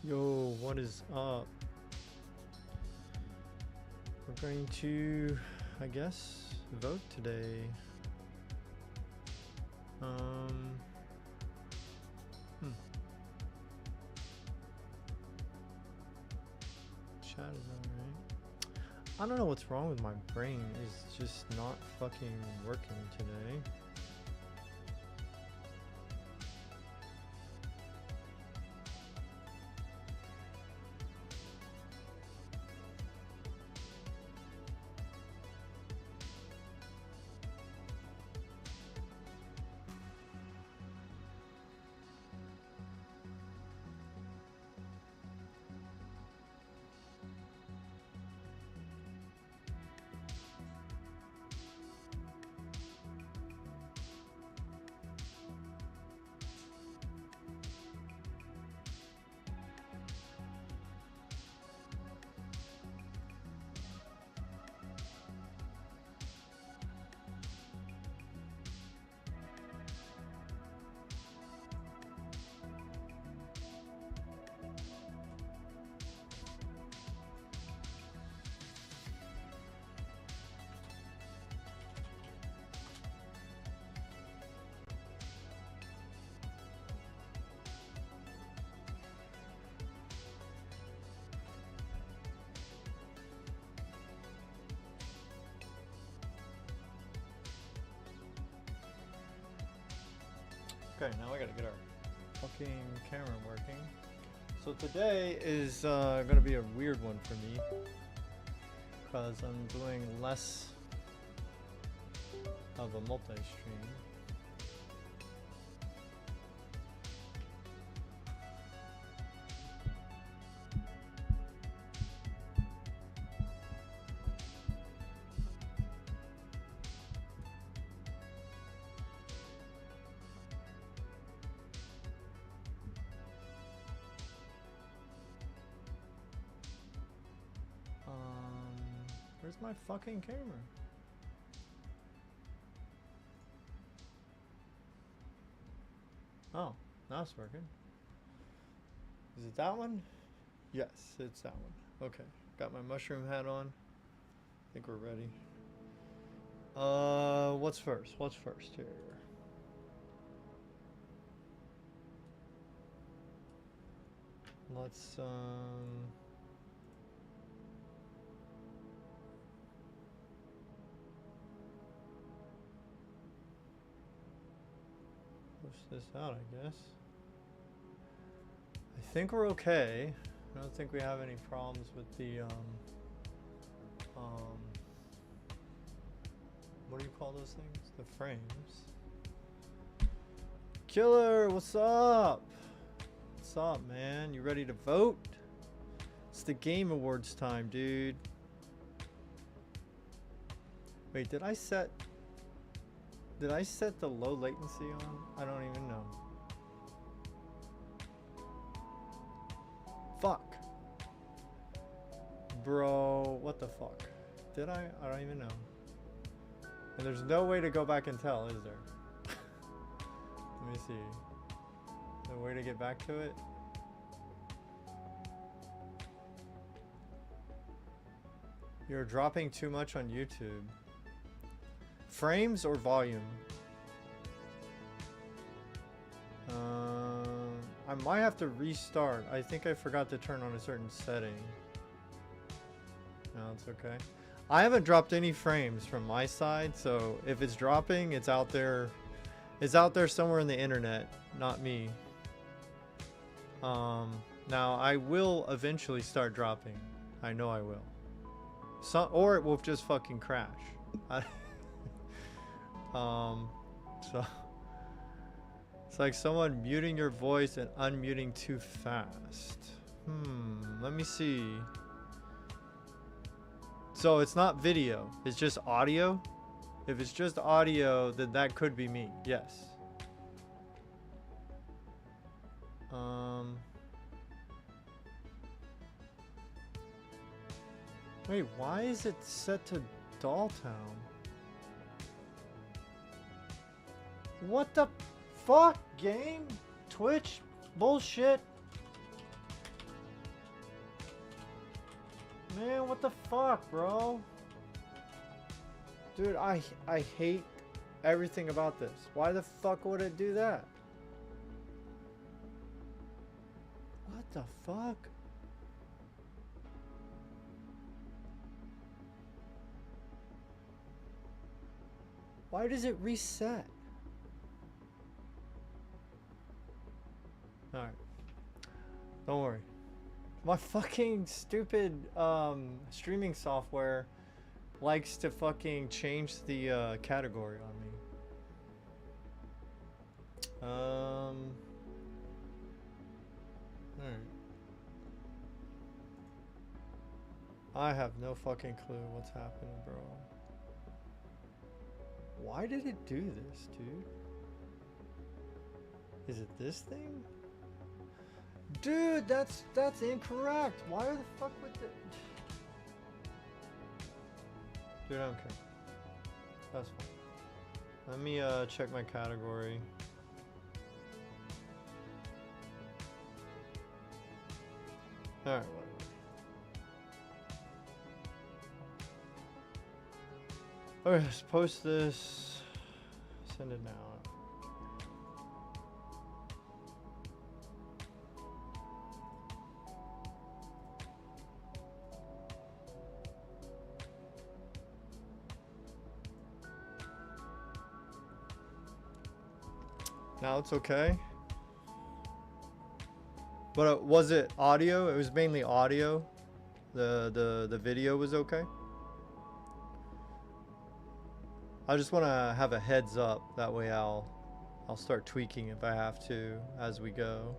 Yo, what is up? We're going to, I guess, vote today. Chat is alright. I don't know what's wrong with my brain. It's just not fucking working today. Okay, now we gotta get our fucking camera working. So today is gonna be a weird one for me because I'm doing less of a multi-stream. Where's my fucking camera? Oh, now it's working. Is it that one? Yes, it's that one. Okay, got my mushroom hat on. I think we're ready. What's first? What's first here? Let's push this out, I guess. I think we're okay. I don't think we have any problems with the what do you call those things? The frames. Killer, what's up? What's up, man? You ready to vote? It's the Game Awards time, dude. Wait, did I set the low latency on? I don't even know. Fuck. Bro, what the fuck? Did I? I don't even know. And there's no way to go back and tell, is there? Let me see. The way to get back to it? You're dropping too much on YouTube. Frames or volume? I might have to restart. I think I forgot to turn on a certain setting. No, it's okay. I haven't dropped any frames from my side, so if it's dropping, it's out there. It's out there somewhere in the internet, not me. Now I will eventually start dropping. I know I will. Or it will just fucking crash. So it's like someone muting your voice and unmuting too fast. Let me see. So it's not video, it's just audio. If it's just audio, then that could be me. Yes. Wait, why is it set to Dolltown? What the fuck, game? Twitch? Bullshit? Man, what the fuck, bro? Dude, I hate everything about this. Why the fuck would it do that? What the fuck? Why does it reset? Alright. Don't worry. My fucking stupid streaming software likes to fucking change the category on me. Alright. I have no fucking clue what's happening, bro. Why did it do this, dude? Is it this thing? Dude, that's incorrect. Why the fuck would the... Dude, I don't care. That's fine. Let me check my category. Alright, whatever. Okay, let's post this. Send it now. Now it's okay. But was it audio? It was mainly audio. The video was okay. I just want to have a heads up. That way I'll start tweaking if I have to as we go.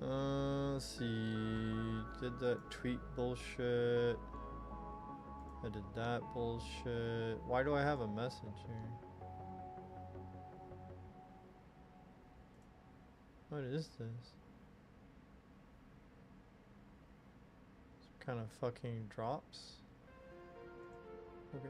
Let's see. Did that tweet bullshit. I did that bullshit. Why do I have a message here? What is this? Some kind of fucking drops? Okay.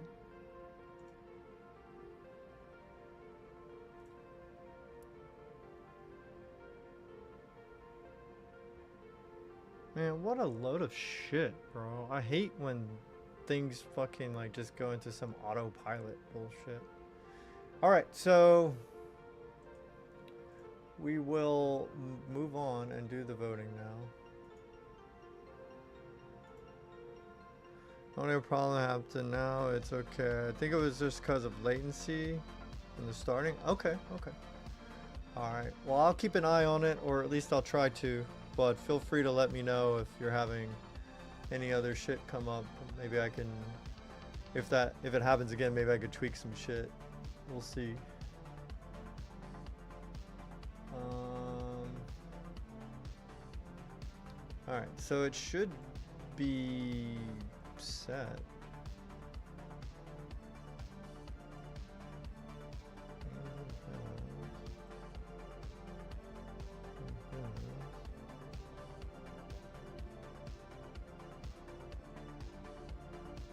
Man, what a load of shit, bro. I hate when things fucking like just go into some autopilot bullshit. Alright, so we will move on and do the voting now. Only problem happened now, it's okay. I think it was just because of latency in the starting. Okay, okay. Alright, well I'll keep an eye on it, or at least I'll try to. But feel free to let me know if you're having any other shit come up. Maybe I can, if it happens again, maybe I could tweak some shit. We'll see. Alright, so it should be set.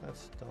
That's done.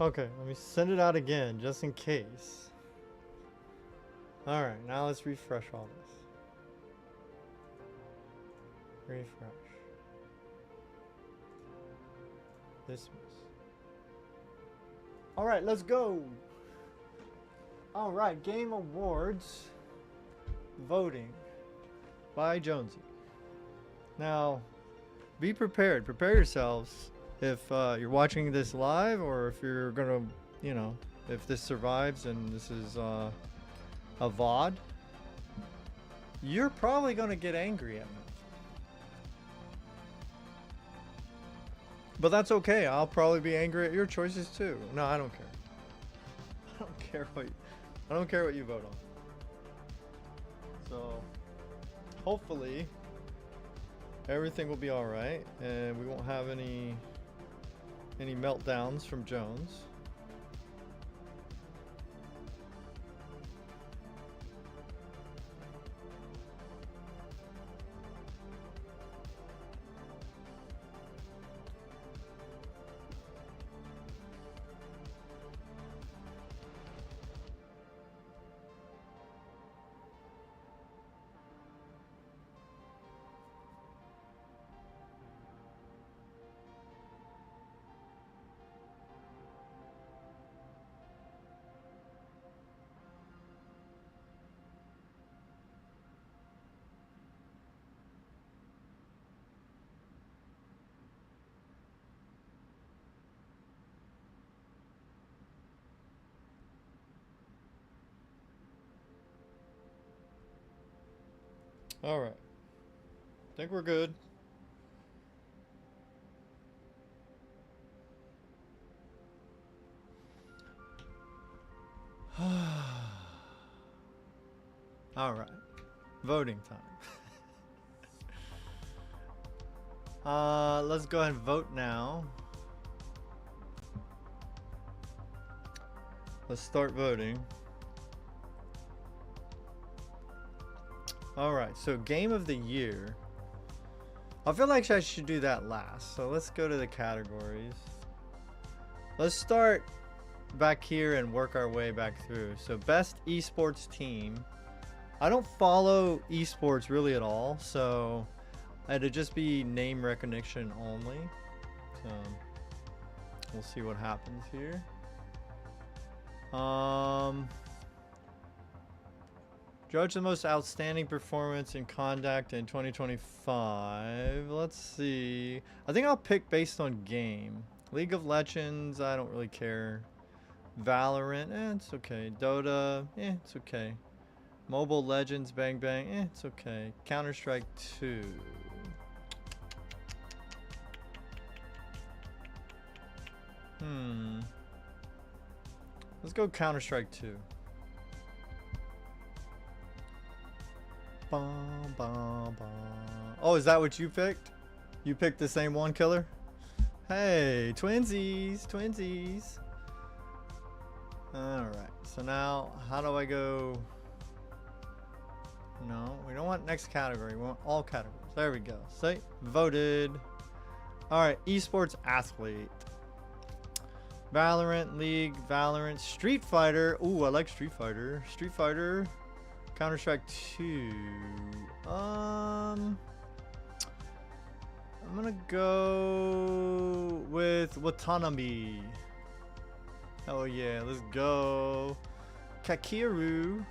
Okay, let me send it out again, just in case. Alright, now let's refresh all this. Refresh. Dismiss. Alright, let's go! Alright, Game Awards voting by Jonesie. Now, be prepared. Prepare yourselves. If you're watching this live, or if you're gonna, you know, if this survives and this is a VOD, you're probably gonna get angry at me. But that's okay. I'll probably be angry at your choices too. No, I don't care. I don't care what you vote on. So hopefully everything will be all right, and we won't have any meltdowns from Jones. All right. Think we're good. All right. Voting time. Let's go ahead and vote now. Let's start voting. Alright, so game of the year. I feel like I should do that last. So let's go to the categories. Let's start back here and work our way back through. So best esports team. I don't follow esports really at all, so it'd just be name recognition only. So we'll see what happens here. Judge the most outstanding performance in Conduct in 2025. Let's see. I think I'll pick based on game. League of Legends, I don't really care. Valorant, it's okay. Dota, it's okay. Mobile Legends, Bang Bang, it's okay. Counter-Strike 2. Let's go Counter-Strike 2. Oh, is that what you picked? You picked the same one, Killer? Hey, twinsies, twinsies. Alright, so now, how do I go? No, we don't want next category. We want all categories. There we go. Say, voted. Alright, esports athlete. Valorant, League, Valorant, Street Fighter. Ooh, I like Street Fighter. Street Fighter. Counter-Strike 2. I'm gonna go with Watanabe. Oh yeah, let's go. Kakiru.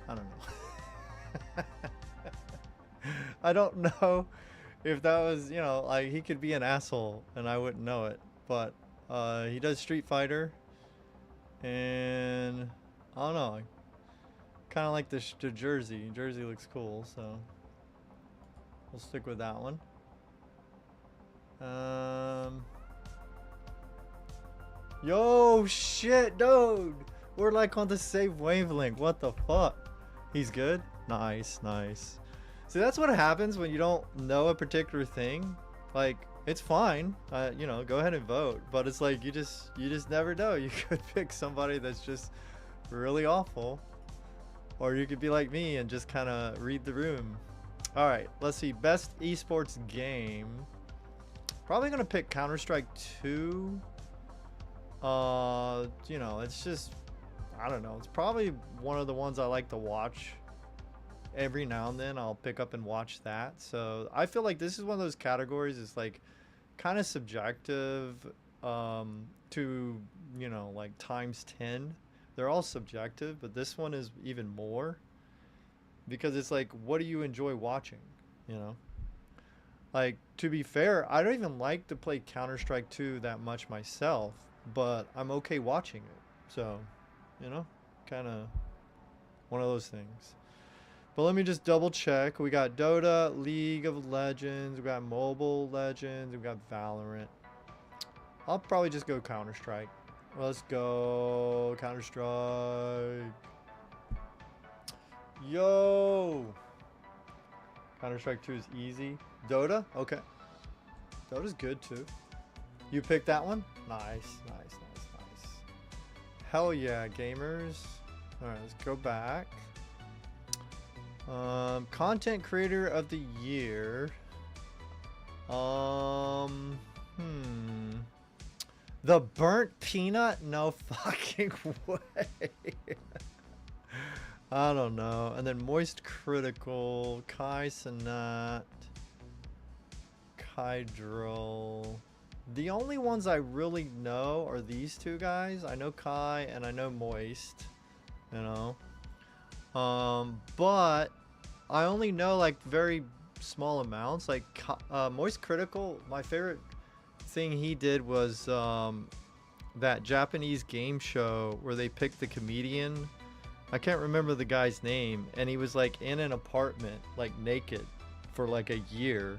I don't know. I don't know if that was, you know, like he could be an asshole and I wouldn't know it. But he does Street Fighter. And I don't know. Kind of like the jersey. Jersey looks cool, so we'll stick with that one. Yo, shit, dude. We're like on the same wavelength. What the fuck? He's good? Nice, nice. See, that's what happens when you don't know a particular thing. Like, it's fine. You know, go ahead and vote. But it's like you just never know. You could pick somebody that's just really awful. Or you could be like me and just kind of read the room. Alright, let's see. Best esports game. Probably going to pick Counter-Strike 2. You know, it's just, I don't know. It's probably one of the ones I like to watch. Every now and then I'll pick up and watch that. So I feel like this is one of those categories. It's like kind of subjective to, you know, like times 10. They're all subjective, but this one is even more because it's like, what do you enjoy watching? You know, like, to be fair, I don't even like to play Counter-Strike 2 that much myself, but I'm okay watching it. So, you know, kind of one of those things. But let me just double check. We got Dota, League of Legends, we got Mobile Legends, we got Valorant. I'll probably just go Counter-Strike. Let's go Counter-Strike. Yo! Counter-Strike 2 is easy. Dota? Okay. Dota's good too. You picked that one? Nice, nice, nice, nice. Hell yeah, gamers. Alright, let's go back. Content creator of the year. The burnt peanut? No fucking way. I don't know. And then Moist Critical, Kai Sanat, Kai Drill. The only ones I really know are these two guys. I know Kai and I know Moist, you know. But I only know like very small amounts. Like Moist Critical, my favorite thing he did was that Japanese game show where they picked the comedian. I can't remember the guy's name, and he was like in an apartment, like naked, for like a year,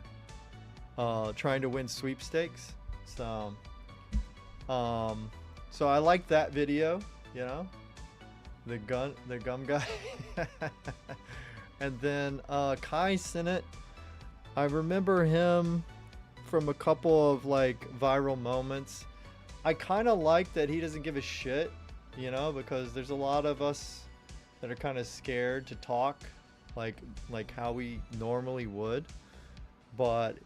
trying to win sweepstakes. So, so I like that video, you know, the gum guy, and then Kai Sinnott. I remember him from a couple of like viral moments. I kind of like that he doesn't give a shit, you know, because there's a lot of us that are kind of scared to talk like how we normally would. But,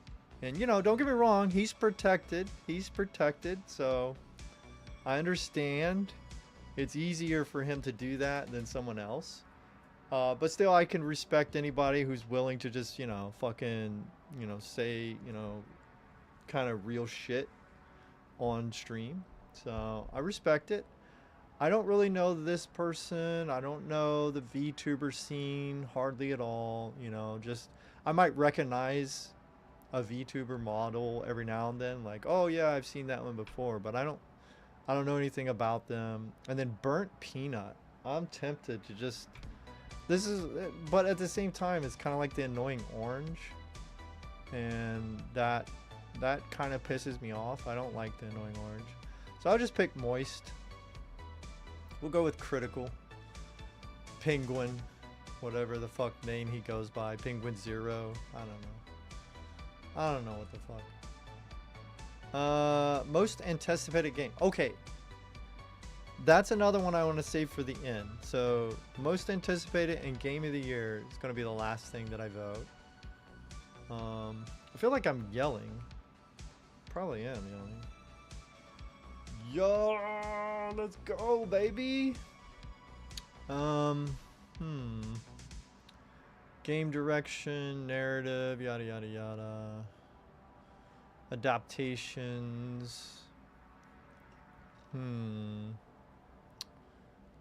and you know, don't get me wrong, he's protected, so I understand it's easier for him to do that than someone else, but still I can respect anybody who's willing to just, you know, fucking, you know, say, you know, kind of real shit on stream. So I respect it. I don't really know this person. I don't know the VTuber scene hardly at all. You know, just I might recognize a VTuber model every now and then. Like, oh yeah, I've seen that one before, but I don't know anything about them. And then burnt peanut. I'm tempted to just. This is, but at the same time, it's kind of like the annoying orange, and that kind of pisses me off. I don't like the annoying orange, so I'll just pick Moist. We'll go with Critical. Penguin. Whatever the fuck name he goes by. Penguin Zero. I don't know. I don't know what the fuck. Most anticipated game. Okay. That's another one I want to save for the end. So, most anticipated and game of the year is going to be the last thing that I vote. I feel like I'm yelling. Probably am yelling. Yo, let's go, baby. Game direction, narrative, yada yada yada. Adaptations.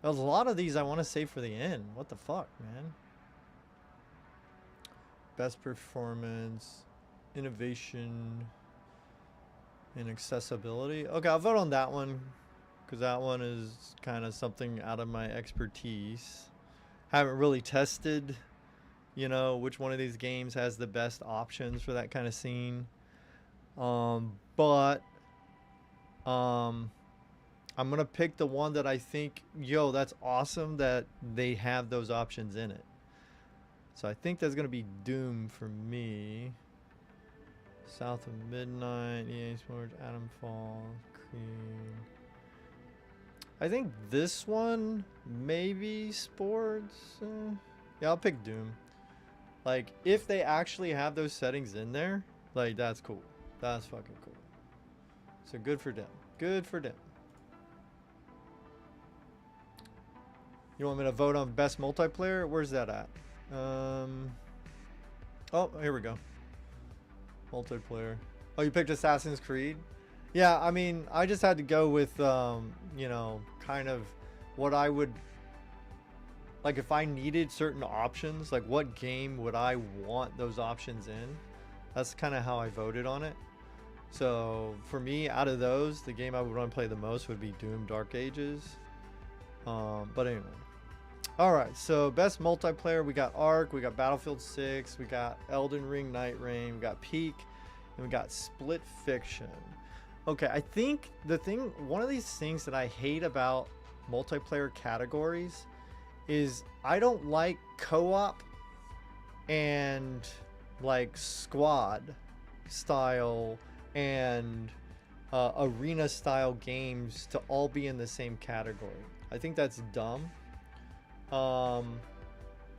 There's a lot of these I want to save for the end. What the fuck, man? Best performance, innovation, and accessibility. Okay, I'll vote on that one because that one is kind of something out of my expertise. Haven't really tested, you know, which one of these games has the best options for that kind of scene. But I'm gonna pick the one that I think, yo, that's awesome that they have those options in it. So I think that's gonna be Doom for me. South of Midnight, EA Sports, Atom Falls, Creed. I think this one, maybe Sports. Yeah, I'll pick Doom. Like, if they actually have those settings in there, like, that's cool. That's fucking cool. So good for them. Good for them. You want me to vote on best multiplayer? Where's that at? Oh, here we go. Multiplayer. Oh, you picked Assassin's Creed? Yeah, I mean, I just had to go with, you know, kind of what I would, like, if I needed certain options, like what game would I want those options in? That's kind of how I voted on it. So for me, out of those, the game I would want to play the most would be Doom Dark Ages. But anyway. Alright, so best multiplayer, we got Ark, we got Battlefield 6, we got Elden Ring Night Rain, we got Peak, and we got Split Fiction. Okay, I think one of these things that I hate about multiplayer categories is I don't like co-op and like squad style and arena style games to all be in the same category. I think that's dumb.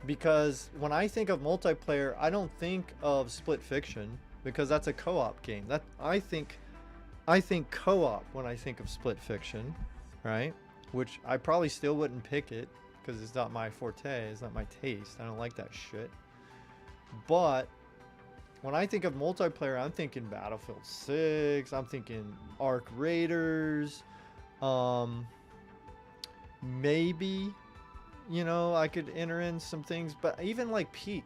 Because when I think of multiplayer, I don't think of Split Fiction because that's a co-op game. That I think co-op when I think of Split Fiction, right? Which I probably still wouldn't pick it because it's not my forte, it's not my taste. I don't like that shit. But when I think of multiplayer, I'm thinking Battlefield 6, I'm thinking Arc Raiders, maybe, you know, I could enter in some things, but even like Peak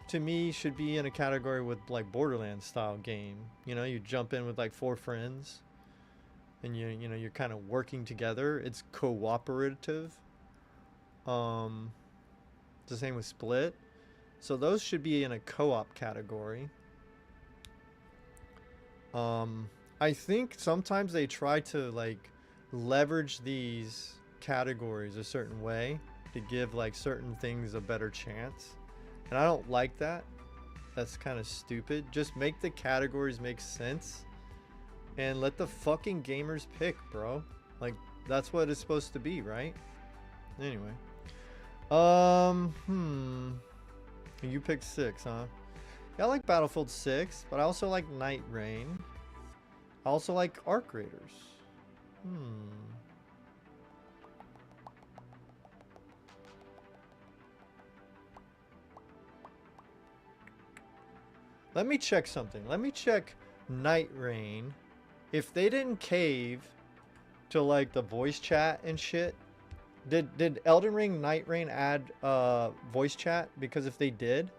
to me should be in a category with like Borderlands style game. You know, you jump in with like 4 friends and you know, you're kind of working together. It's cooperative. It's the same with Split. So those should be in a co-op category. I think sometimes they try to like leverage these categories a certain way to give like certain things a better chance. And I don't like that. That's kind of stupid. Just make the categories make sense and let the fucking gamers pick, bro. Like that's what it's supposed to be, right? Anyway. You picked 6, huh? Yeah, I like Battlefield 6, but I also like Night Rain. I also like Arc Raiders. Let me check something. Let me check Night Rain. If they didn't cave to like the voice chat and shit, did Elden Ring Night Rain add voice chat? Because if they did,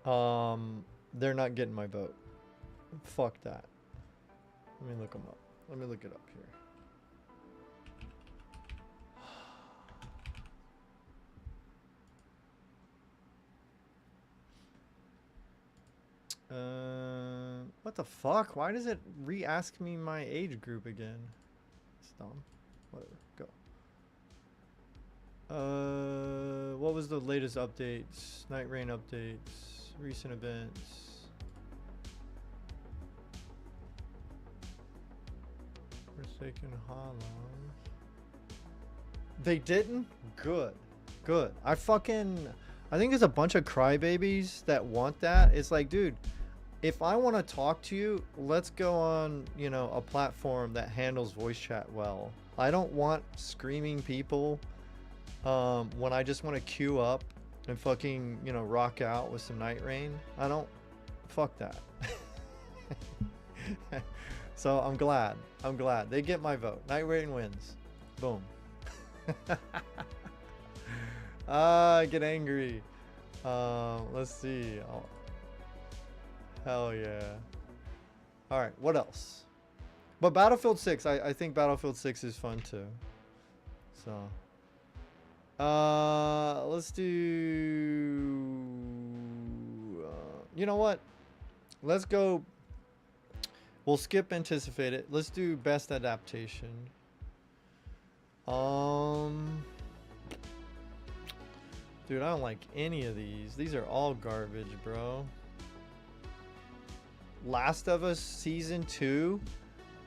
they're not getting my vote. Fuck that. Let me look them up. Let me look it up here. What the fuck? Why does it re-ask me my age group again? It's dumb. Whatever. Go. What was the latest updates? Night Rain updates. Recent events. Forsaken Hollow. They didn't? Good. Good. I think there's a bunch of crybabies that want that. It's like, dude, if I want to talk to you, let's go on, you know, a platform that handles voice chat well. I don't want screaming people when I just want to queue up and fucking, you know, rock out with some Night Rain. I don't. Fuck that. So I'm glad. They get my vote. Night Rain wins. Boom. I get angry. Let's see. Hell yeah. Alright, what else? But Battlefield 6, I think Battlefield 6 is fun too. So let's do you know what? Let's go. We'll skip anticipated. Let's do best adaptation. Dude, I don't like any of these. These are all garbage, bro. Last of Us Season 2.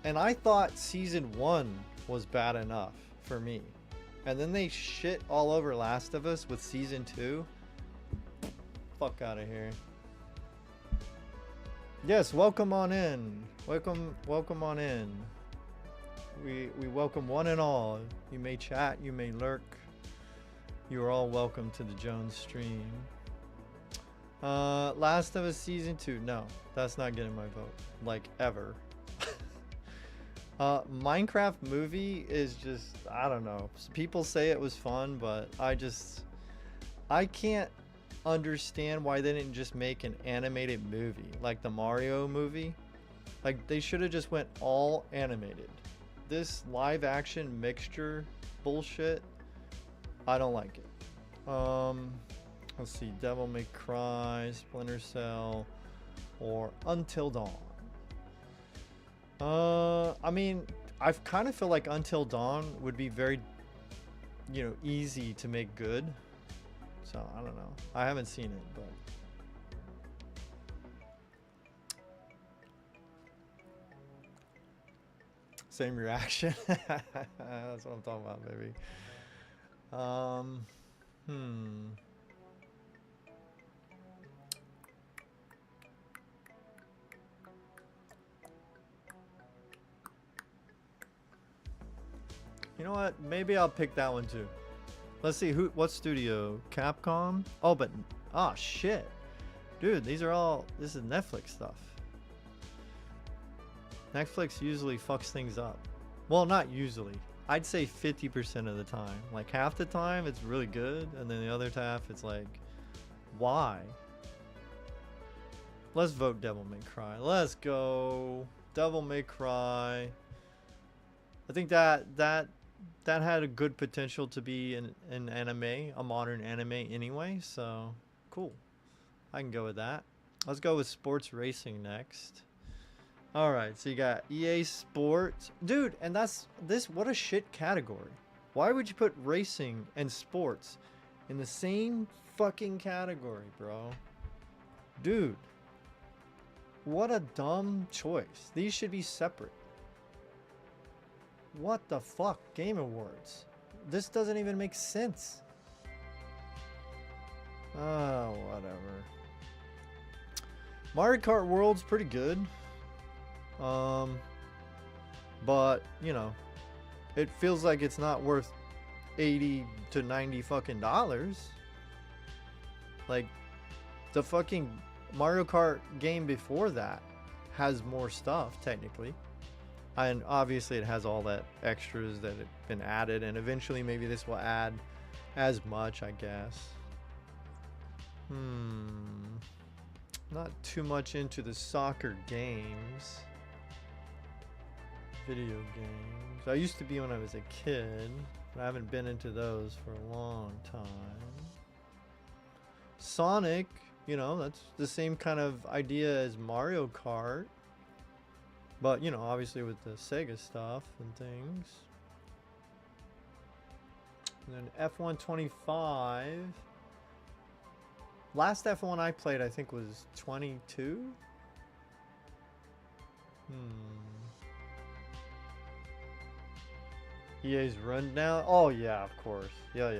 And I thought Season 1 was bad enough for me. And then they shit all over Last of Us with Season 2. Fuck out of here. Yes, welcome on in. Welcome on in. We welcome one and all. You may chat, you may lurk. You are all welcome to the Jones stream. Last of Us Season 2. No, that's not getting my vote. Like, ever. Minecraft movie is just, I don't know. People say it was fun, but I can't understand why they didn't just make an animated movie like the Mario movie. Like, they should have just went all animated. This live action mixture bullshit, I don't like it. Let's see, Devil May Cry, Splinter Cell, or Until Dawn. I mean, I kind of feel like Until Dawn would be very, you know, easy to make good. So I don't know. I haven't seen it, but same reaction. That's what I'm talking about, baby. Hmm. You know what? Maybe I'll pick that one too. Let's see what studio? Capcom? Oh, but oh shit. Dude, these are all this is Netflix stuff. Netflix usually fucks things up. Well, not usually. I'd say 50% of the time. Like half the time it's really good, and then the other half it's like, why? Let's vote Devil May Cry. Let's go. Devil May Cry. I think that had a good potential to be an anime, a modern anime anyway, so cool. I can go with that. Let's go with sports racing next. Alright, so you got EA Sports. Dude, and that's this, what a shit category. Why would you put racing and sports in the same fucking category, bro? Dude. What a dumb choice. These should be separate. What the fuck? Game Awards. This doesn't even make sense. Oh, whatever. Mario Kart World's pretty good. But, you know, it feels like it's not worth 80 to 90 fucking dollars. Like, the fucking Mario Kart game before that has more stuff, technically. And obviously it has all that extras that have been added, and eventually maybe this will add as much, I guess. Not too much into the soccer games. Video games. I used to be when I was a kid, but I haven't been into those for a long time. Sonic, you know, that's the same kind of idea as Mario Kart. But, you know, obviously with the Sega stuff and things. And then F125. Last F1 I played, I think, was 22? EA's Rundown? Oh, yeah, of course. Yeah.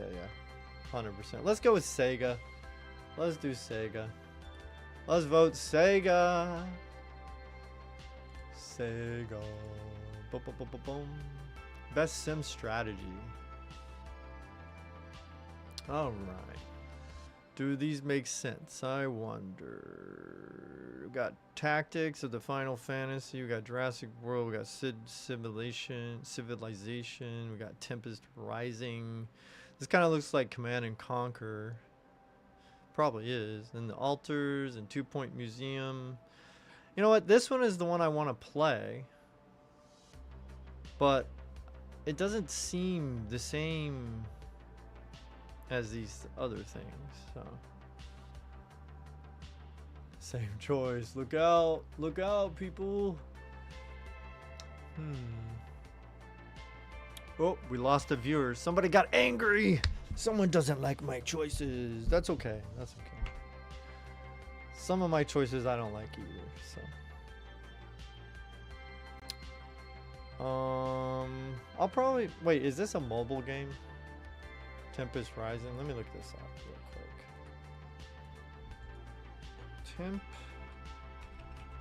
100%. Let's go with Sega. Let's do Sega. Let's vote Sega. Sega. Boom. Best Sim Strategy. Alright. Do these make sense? I wonder. We got Tactics of the Final Fantasy. We got Jurassic World. We got Civilization. We got Tempest Rising. This kind of looks like Command and Conquer. Probably is. And the Altars and 2 Point Museum. You know what? This one is the one I want to play. But it doesn't seem the same as these other things. So same choice. Look out. Look out, people. Oh, we lost a viewer. Somebody got angry. Someone doesn't like my choices. That's okay. That's okay. Some of my choices I don't like either, so. I'll probably wait, is this a mobile game? Tempest Rising. Let me look this up real quick.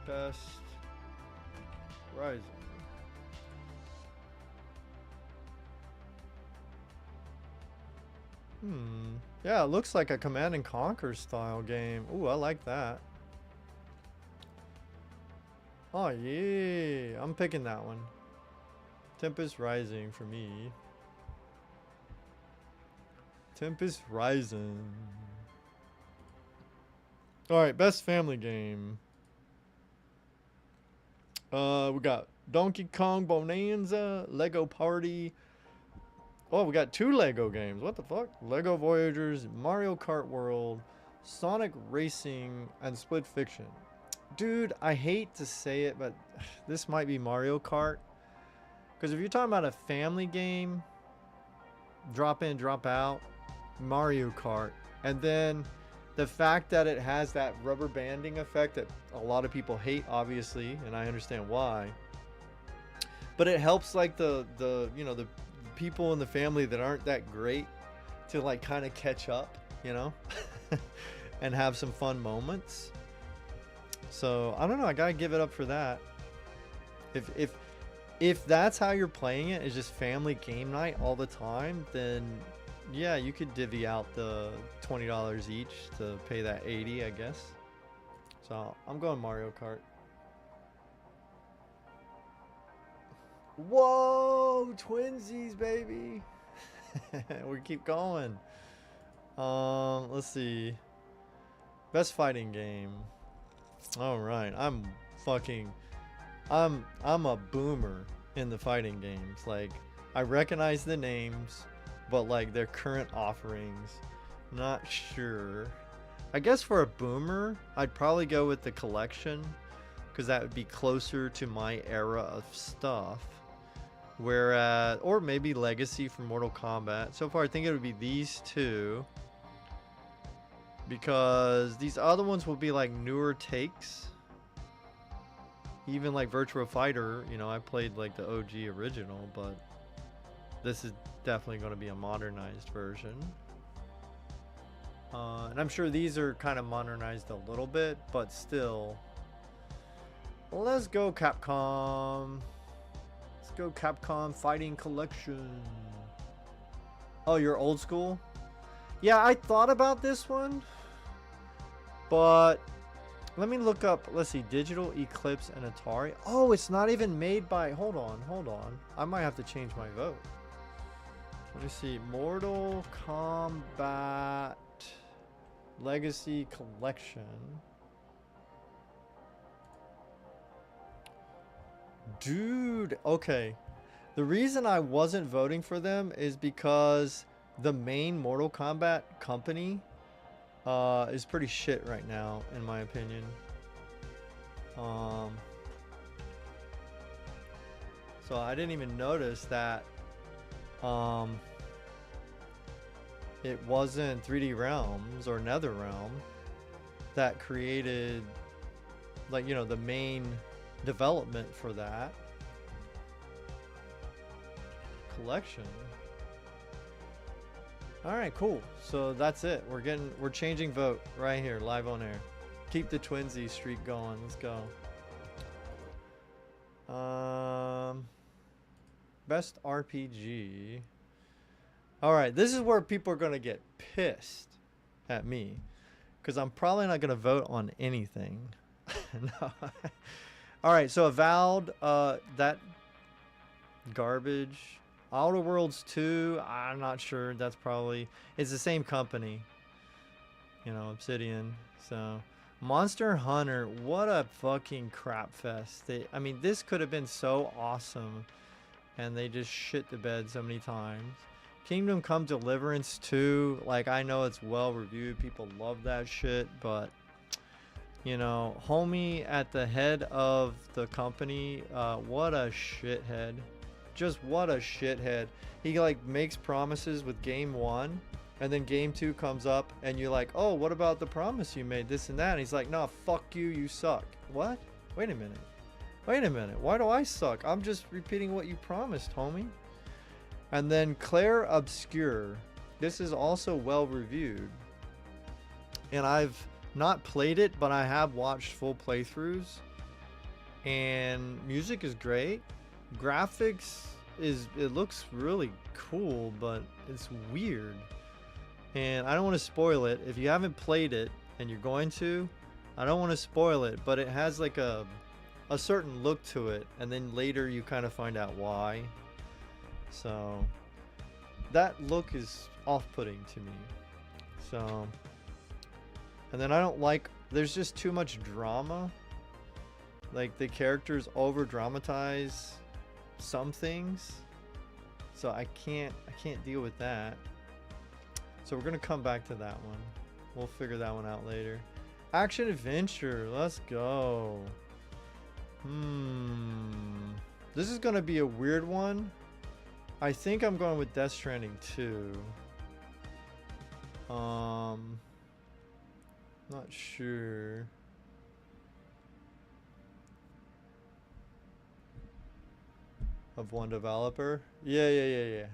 Tempest Rising. Yeah, it looks like a Command and Conquer style game. Ooh, I like that. Oh yeah, I'm picking that one. Tempest Rising for me. Tempest Rising. Alright, best family game. We got Donkey Kong Bonanza, Lego Party. Oh, we got 2 Lego games. What the fuck? Lego Voyagers, Mario Kart World, Sonic Racing, and Split Fiction. Dude, I hate to say it, but this might be Mario Kart. Because if you're talking about a family game, drop in, drop out, Mario Kart. And then the fact that it has that rubber banding effect that a lot of people hate, obviously, and I understand why. But it helps like the you know, the people in the family that aren't that great to like kind of catch up, you know, and have some fun moments. So I don't know, I gotta give it up for that. If that's how you're playing it, is just family game night all the time, then yeah, you could divvy out the $20 each to pay that 80, I guess. So I'm going Mario Kart. Whoa, twinsies, baby. We keep going. Let's see. Best fighting game. All right, I'm a boomer in the fighting games. Like, I recognize the names, but like their current offerings, not sure. I guess for a boomer, I'd probably go with the collection, because that would be closer to my era of stuff. Whereas, or maybe Legacy from Mortal Kombat. So far, I think it would be these two, because these other ones will be like newer takes. Even like Virtua Fighter, you know, I played like the OG original, but this is definitely going to be a modernized version. And I'm sure these are kind of modernized a little bit, but still. Let's go Capcom. Let's go Capcom Fighting Collection. Oh, you're old school? Yeah, I thought about this one, but let me look up. Let's see, Digital Eclipse and Atari. Oh, it's not even made by, hold on. I might have to change my vote. Let me see, Mortal Kombat Legacy Collection. Dude, okay. The reason I wasn't voting for them is because the main Mortal Kombat company is pretty shit right now, in my opinion. So I didn't even notice that it wasn't 3D Realms or NetherRealm that created, like, you know, the main development for that collection. All right, cool. So that's it. We're changing vote right here, live on air. Keep the twinsy streak going. Let's go. Best RPG. All right, this is where people are gonna get pissed at me, because I'm probably not gonna vote on anything. No. All right, so Avowed, that garbage. Outer Worlds 2, I'm not sure. That's probably, it's the same company, you know, Obsidian. So Monster Hunter, what a fucking crap fest. I mean, this could have been so awesome, and they just shit the bed so many times. Kingdom Come Deliverance 2, like, I know it's well reviewed, people love that shit, but you know, homie at the head of the company, what a shithead. Just what a shithead. He like makes promises with game 1, and then game 2 comes up and you're like, oh, what about the promise you made, this and that? And he's like, no, fuck you, you suck. What? Wait a minute, why do I suck? I'm just repeating what you promised, homie. And then Claire Obscure, this is also well reviewed, and I've not played it, but I have watched full playthroughs, and music is great. Graphics it looks really cool, but it's weird, and I don't want to spoil it. If you haven't played it and you're going to, I don't want to spoil it, but it has like a certain look to it, and then later you kind of find out why. So that look is off-putting to me. So, and then I don't like, there's just too much drama. Like, the characters over dramatize some things, so I can't deal with that. So we're gonna come back to that one. We'll figure that one out later. Action adventure. Let's go. This is gonna be a weird one. I think I'm going with Death Stranding 2. Not sure. Of one developer? Yeah.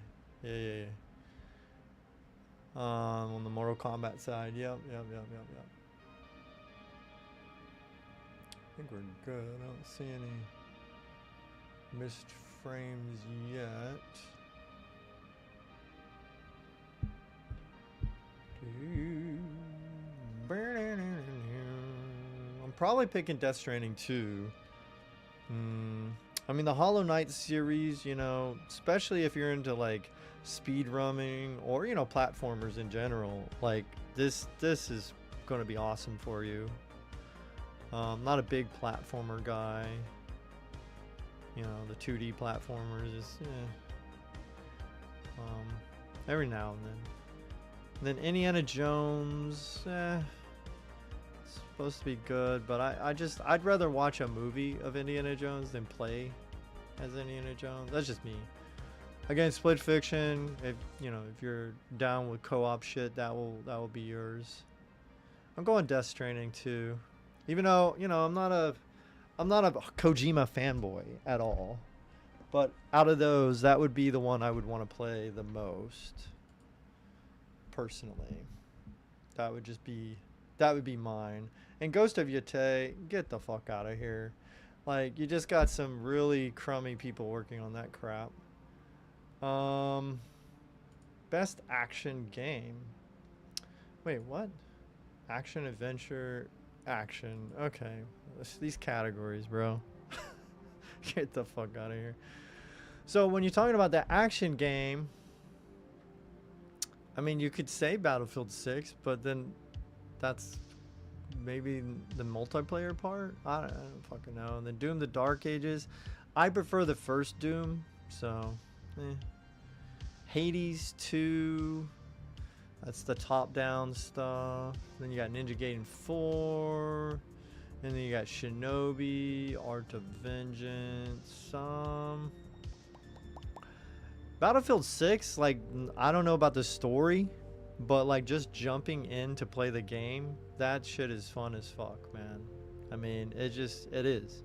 On the Mortal Kombat side. Yep. I think we're good. I don't see any missed frames yet. I'm probably picking Death Stranding 2. I mean, the Hollow Knight series, you know, especially if you're into like speed running or, you know, platformers in general, like this is going to be awesome for you. Not a big platformer guy. You know, the 2D platformers is every now and then. And then Indiana Jones, it's supposed to be good, but I'd rather watch a movie of Indiana Jones than play as Indiana Jones. That's just me. Again, Split Fiction, if you're down with co-op shit, that will be yours. I'm going Death Stranding too. Even though, you know, I'm not a Kojima fanboy at all. But out of those, that would be the one I would want to play the most. Personally. That would be mine. And Ghost of Yate, get the fuck out of here. Like, you just got some really crummy people working on that crap. Best action game. Wait, what? Action, adventure, action. Okay. These categories, bro. Get the fuck out of here. So when you're talking about the action game, I mean, you could say Battlefield 6, but then that's maybe the multiplayer part. I don't fucking know. And then Doom: The Dark Ages. I prefer the first Doom, so Hades 2. That's the top-down stuff. Then you got Ninja Gaiden 4. And then you got Shinobi, Art of Vengeance. Battlefield 6, like, I don't know about the story, but like just jumping in to play the game, that shit is fun as fuck, man. I mean, it is.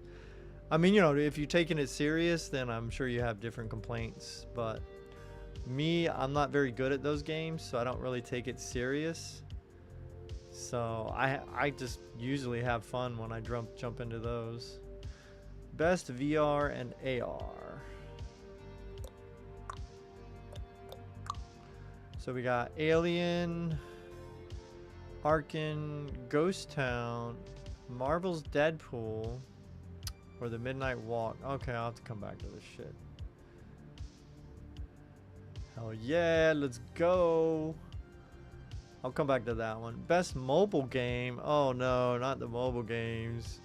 I mean, you know, if you're taking it serious, then I'm sure you have different complaints, but me, I'm not very good at those games, so I don't really take it serious. So I just usually have fun when I jump into those. Best VR and AR. So we got Alien, Arkin, Ghost Town, Marvel's Deadpool, or The Midnight Walk. Okay, I'll have to come back to this shit. Hell yeah, let's go. I'll come back to that one. Best mobile game. Oh no, not the mobile games.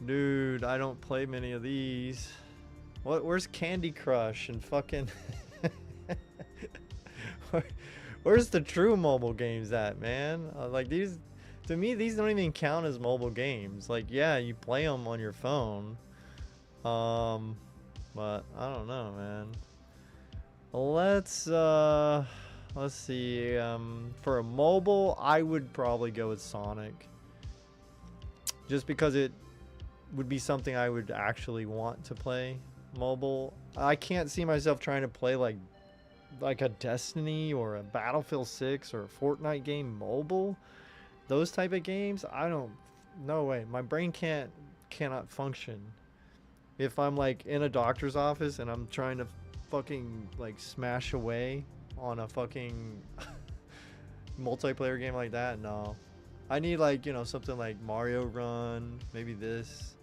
Dude, I don't play many of these. Where's Candy Crush and fucking... Where's the true mobile games at, man? Like these, to me, these don't even count as mobile games. Like, yeah, you play them on your phone. But I don't know, man. Let's see. For a mobile, I would probably go with Sonic. Just because it would be something I would actually want to play mobile. I can't see myself trying to play like a Destiny or a Battlefield 6 or a Fortnite game mobile. Those type of games, no way. My brain cannot function. If I'm like in a doctor's office and I'm trying to fucking like smash away on a fucking multiplayer game like that, no. I need like, you know, something like Mario Run, maybe this.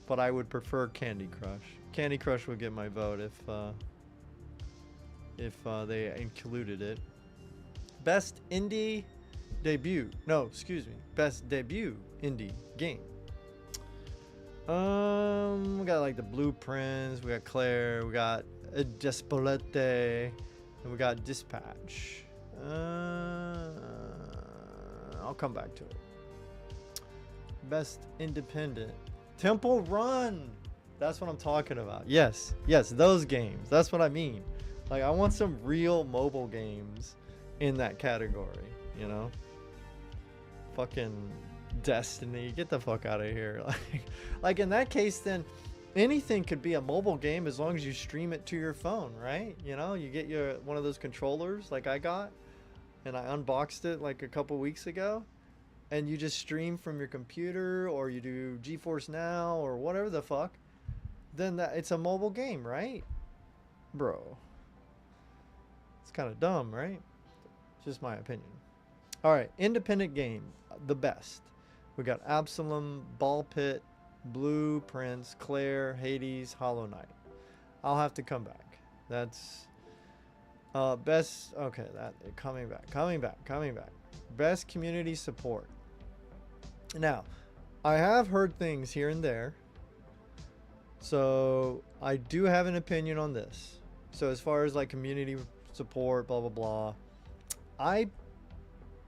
But I would prefer Candy Crush. Candy Crush would get my vote if they included it. Best indie debut. No, excuse me. Best debut indie game. We got like the Blueprints, we got Claire, we got Despolete, and we got Dispatch. I'll come back to it. Best independent. Temple Run. That's what I'm talking about. Yes, those games. That's what I mean. Like, I want some real mobile games in that category, you know? Fucking Destiny. Get the fuck out of here. Like in that case, then anything could be a mobile game as long as you stream it to your phone, right? You know, you get one of those controllers like I got, and I unboxed it like a couple weeks ago, and you just stream from your computer, or you do GeForce Now or whatever the fuck, then it's a mobile game, right? Bro. It's kind of dumb, right? Just my opinion. All right, independent game, the best. We got Absalom, Ball Pit, Blue, Prince, Claire, Hades, Hollow Knight. I'll have to come back. That's best. Okay, that coming back. Best community support. Now, I have heard things here and there, so I do have an opinion on this. So as far as like community support, blah blah blah, I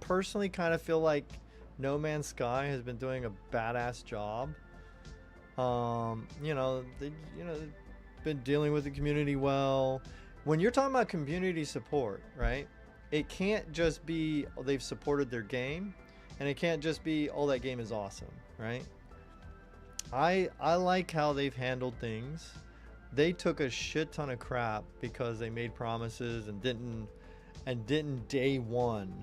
personally kind of feel like No Man's Sky has been doing a badass job. They've been dealing with the community well. When you're talking about community support, right? It can't just be, oh, they've supported their game, and it can't just be, oh, that game is awesome, right? I like how they've handled things. They took a shit ton of crap because they made promises and didn't day one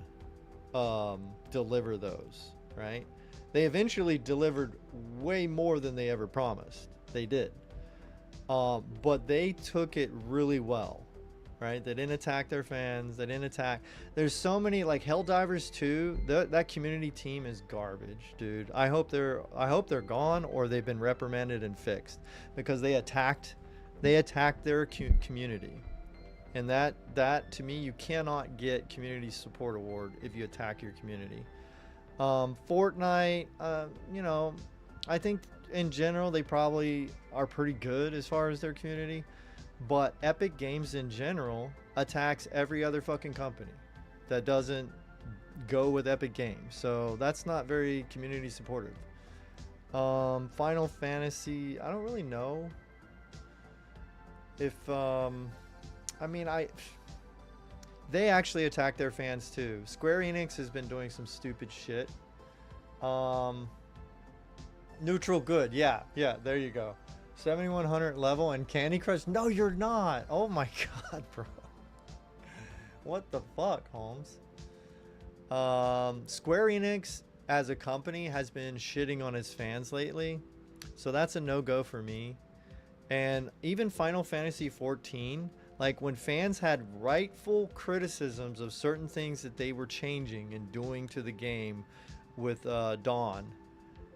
deliver those, right? They eventually delivered way more than they ever promised. They did. But they took it really well, right? They didn't attack their fans. They didn't attack. There's so many, like Helldivers 2, that community team is garbage, dude. I hope they're gone, or they've been reprimanded and fixed, because they attacked their community. And that to me, you cannot get community support award if you attack your community. Fortnite, I think in general they probably are pretty good as far as their community, but Epic Games in general attacks every other fucking company that doesn't go with Epic Games. So that's not very community supportive. Final Fantasy, I don't really know if they actually attack their fans too. Square Enix has been doing some stupid shit. Neutral good, yeah, there you go. 7100 level and Candy Crush. No, you're not. Oh my god, bro. What the fuck, Holmes? Square Enix as a company has been shitting on its fans lately, so that's a no-go for me. And even Final Fantasy 14, like when fans had rightful criticisms of certain things that they were changing and doing to the game with Dawn,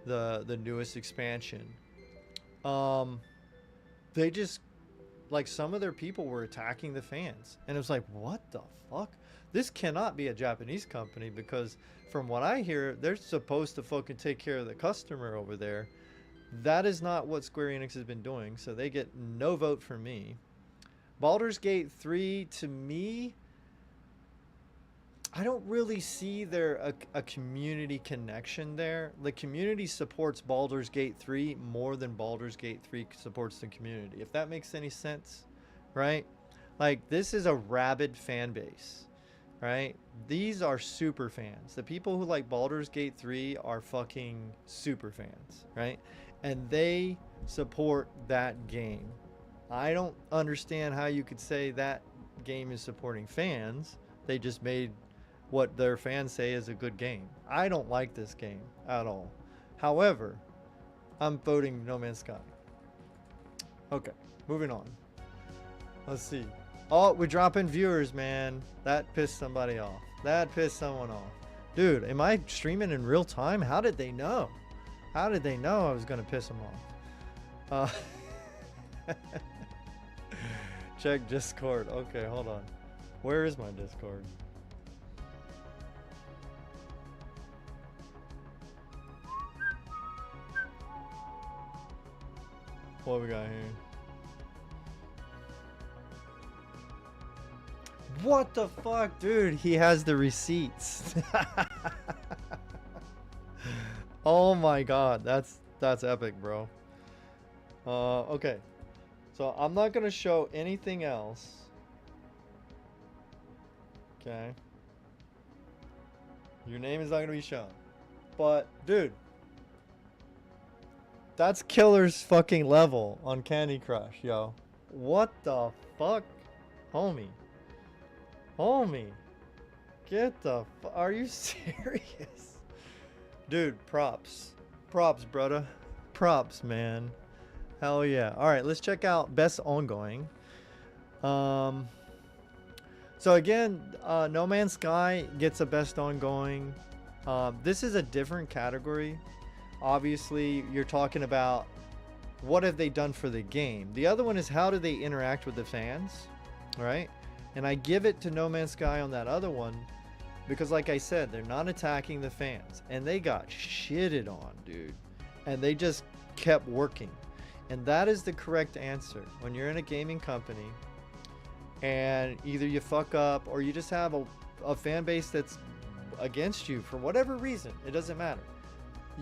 the newest expansion, they just, like, some of their people were attacking the fans, and it was like, what the fuck? This cannot be a Japanese company, because from what I hear, they're supposed to fucking take care of the customer over there. That is not what Square Enix has been doing, so they get no vote from me. Baldur's Gate 3, to me, I don't really see a community connection there. The community supports Baldur's Gate 3 more than Baldur's Gate 3 supports the community, if that makes any sense, right? Like, this is a rabid fan base, right? These are super fans. The people who like Baldur's Gate 3 are fucking super fans, right? And they support that game. I don't understand how you could say that game is supporting fans. They just made what their fans say is a good game. I don't like this game at all. However, I'm voting No Man's Sky. Okay, moving on. Let's see. Oh, we're dropping viewers, man. That pissed somebody off. That pissed someone off. Dude, am I streaming in real time? How did they know? How did they know I was going to piss them off? Check Discord. Okay, hold on. Where is my Discord? What we got here? What the fuck, dude? He has the receipts. Oh my god, that's epic, bro. Okay. So I'm not gonna show anything else. Okay. Your name is not gonna be shown. But, dude, that's killer's fucking level on Candy Crush, yo. What the fuck? Homie. Homie. Get the are you serious? Dude, props. Props, brother. Props, man. Hell yeah. Alright, let's check out best ongoing. So again, No Man's Sky gets a best ongoing. This is a different category. Obviously, you're talking about what have they done for the game. The other one is how do they interact with the fans, right? And I give it to No Man's Sky on that other one because, like I said, they're not attacking the fans. And they got shitted on, dude. And they just kept working. And that is the correct answer. When you're in a gaming company and either you fuck up or you just have a fan base that's against you for whatever reason, it doesn't matter.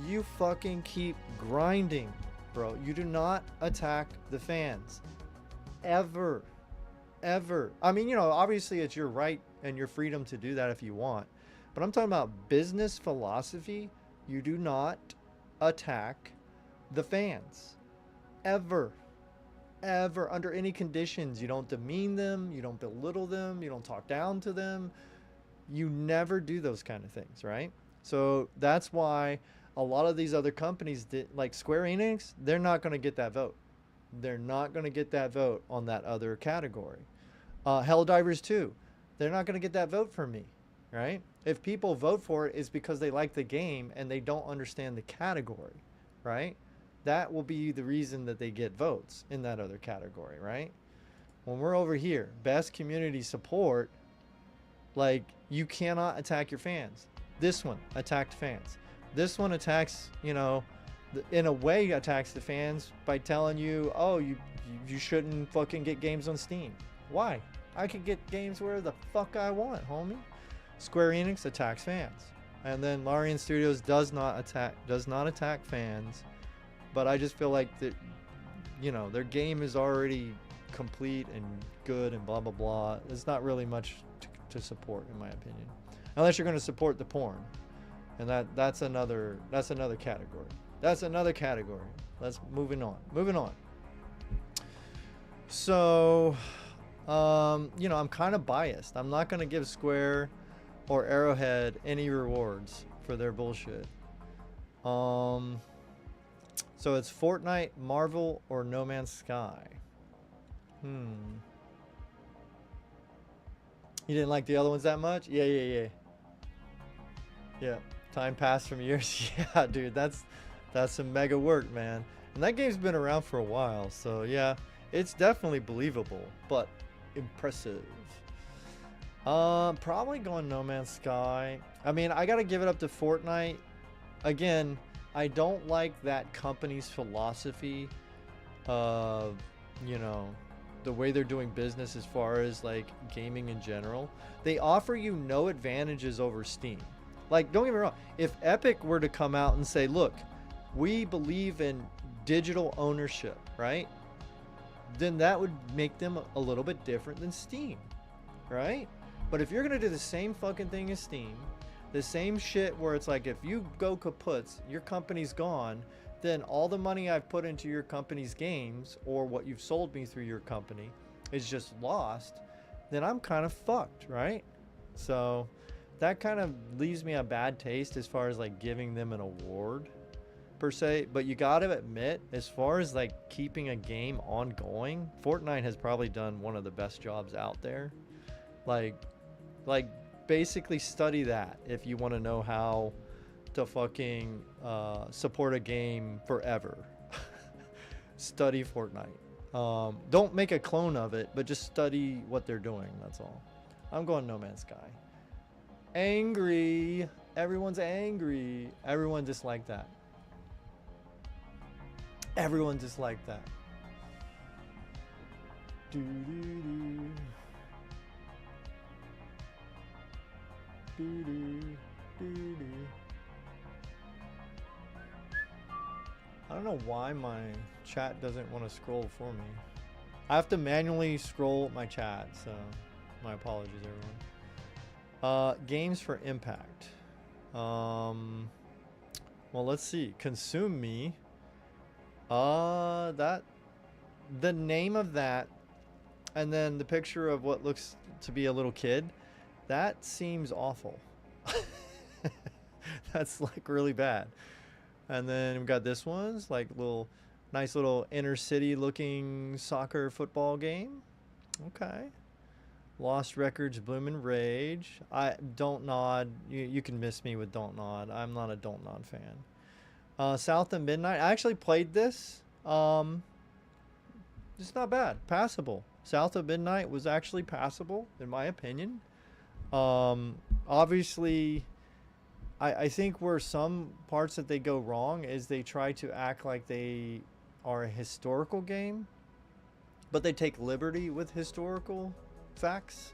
You fucking keep grinding, bro. You do not attack the fans. Ever. Ever. I mean, you know, obviously it's your right and your freedom to do that if you want. But I'm talking about business philosophy. You do not attack the fans. Ever. Ever. Under any conditions. You don't demean them. You don't belittle them. You don't talk down to them. You never do those kind of things, right? So that's why a lot of these other companies, like Square Enix, they're not going to get that vote. They're not going to get that vote on that other category. Helldivers 2, they're not going to get that vote from me, right? If people vote for it, it's because they like the game and they don't understand the category, right? That will be the reason that they get votes in that other category, right? When we're over here, best community support, like, you cannot attack your fans. This one attacked fans. This one attacks, you know, in a way attacks the fans by telling you, oh, you shouldn't fucking get games on Steam. Why? I could get games where the fuck I want, homie. Square Enix attacks fans. And then Larian Studios does not attack fans. But I just feel like that, you know, their game is already complete and good and blah blah blah. There's not really much to support, in my opinion, unless you're going to support the porn, and that's another category. That's another category. Let's moving on. So, you know, I'm kind of biased. I'm not going to give Square or Arrowhead any rewards for their bullshit. So it's Fortnite, Marvel, or No Man's Sky. You didn't like the other ones that much? Yeah. Time passed from years. Yeah, dude, that's some mega work, man. And that game's been around for a while, so yeah, it's definitely believable, but impressive. Probably going No Man's Sky. I mean, I gotta give it up to Fortnite. Again, I don't like that company's philosophy of, you know, the way they're doing business as far as like gaming in general. They offer you no advantages over Steam. Like, don't get me wrong, if Epic were to come out and say, look, we believe in digital ownership, right? Then that would make them a little bit different than Steam, right? But if you're gonna do the same fucking thing as Steam, the same shit where it's like, if you go kaputs, your company's gone, then all the money I've put into your company's games or what you've sold me through your company is just lost, then I'm kind of fucked, right? So that kind of leaves me a bad taste as far as like giving them an award per se. But you gotta admit, as far as like keeping a game ongoing, Fortnite has probably done one of the best jobs out there. Like basically study that if you want to know how to fucking support a game forever. Study Fortnite. Don't make a clone of it, but just study what they're doing. That's all. I'm going No Man's Sky. Angry. Everyone's angry. Everyone disliked that. Everyone disliked that. Doo-doo-doo. Doo-doo. Doo-doo. don't know why my chat doesn't want to scroll for me. I have to manually scroll my chat, so my apologies, everyone. Games for impact. Well, let's see. Consume Me. The name of that, and then the picture of what looks to be a little kid. That seems awful. That's like really bad. And then we've got this one's like nice little inner city looking soccer football game. Okay. Lost Records, Bloomin' Rage. Don't Nod. You can miss me with Don't Nod. I'm not a Don't Nod fan. South of Midnight. I actually played this. It's not bad. Passable. South of Midnight was actually passable, in my opinion. Obviously, I think where some parts that they go wrong is they try to act like they are a historical game, but they take liberty with historical facts.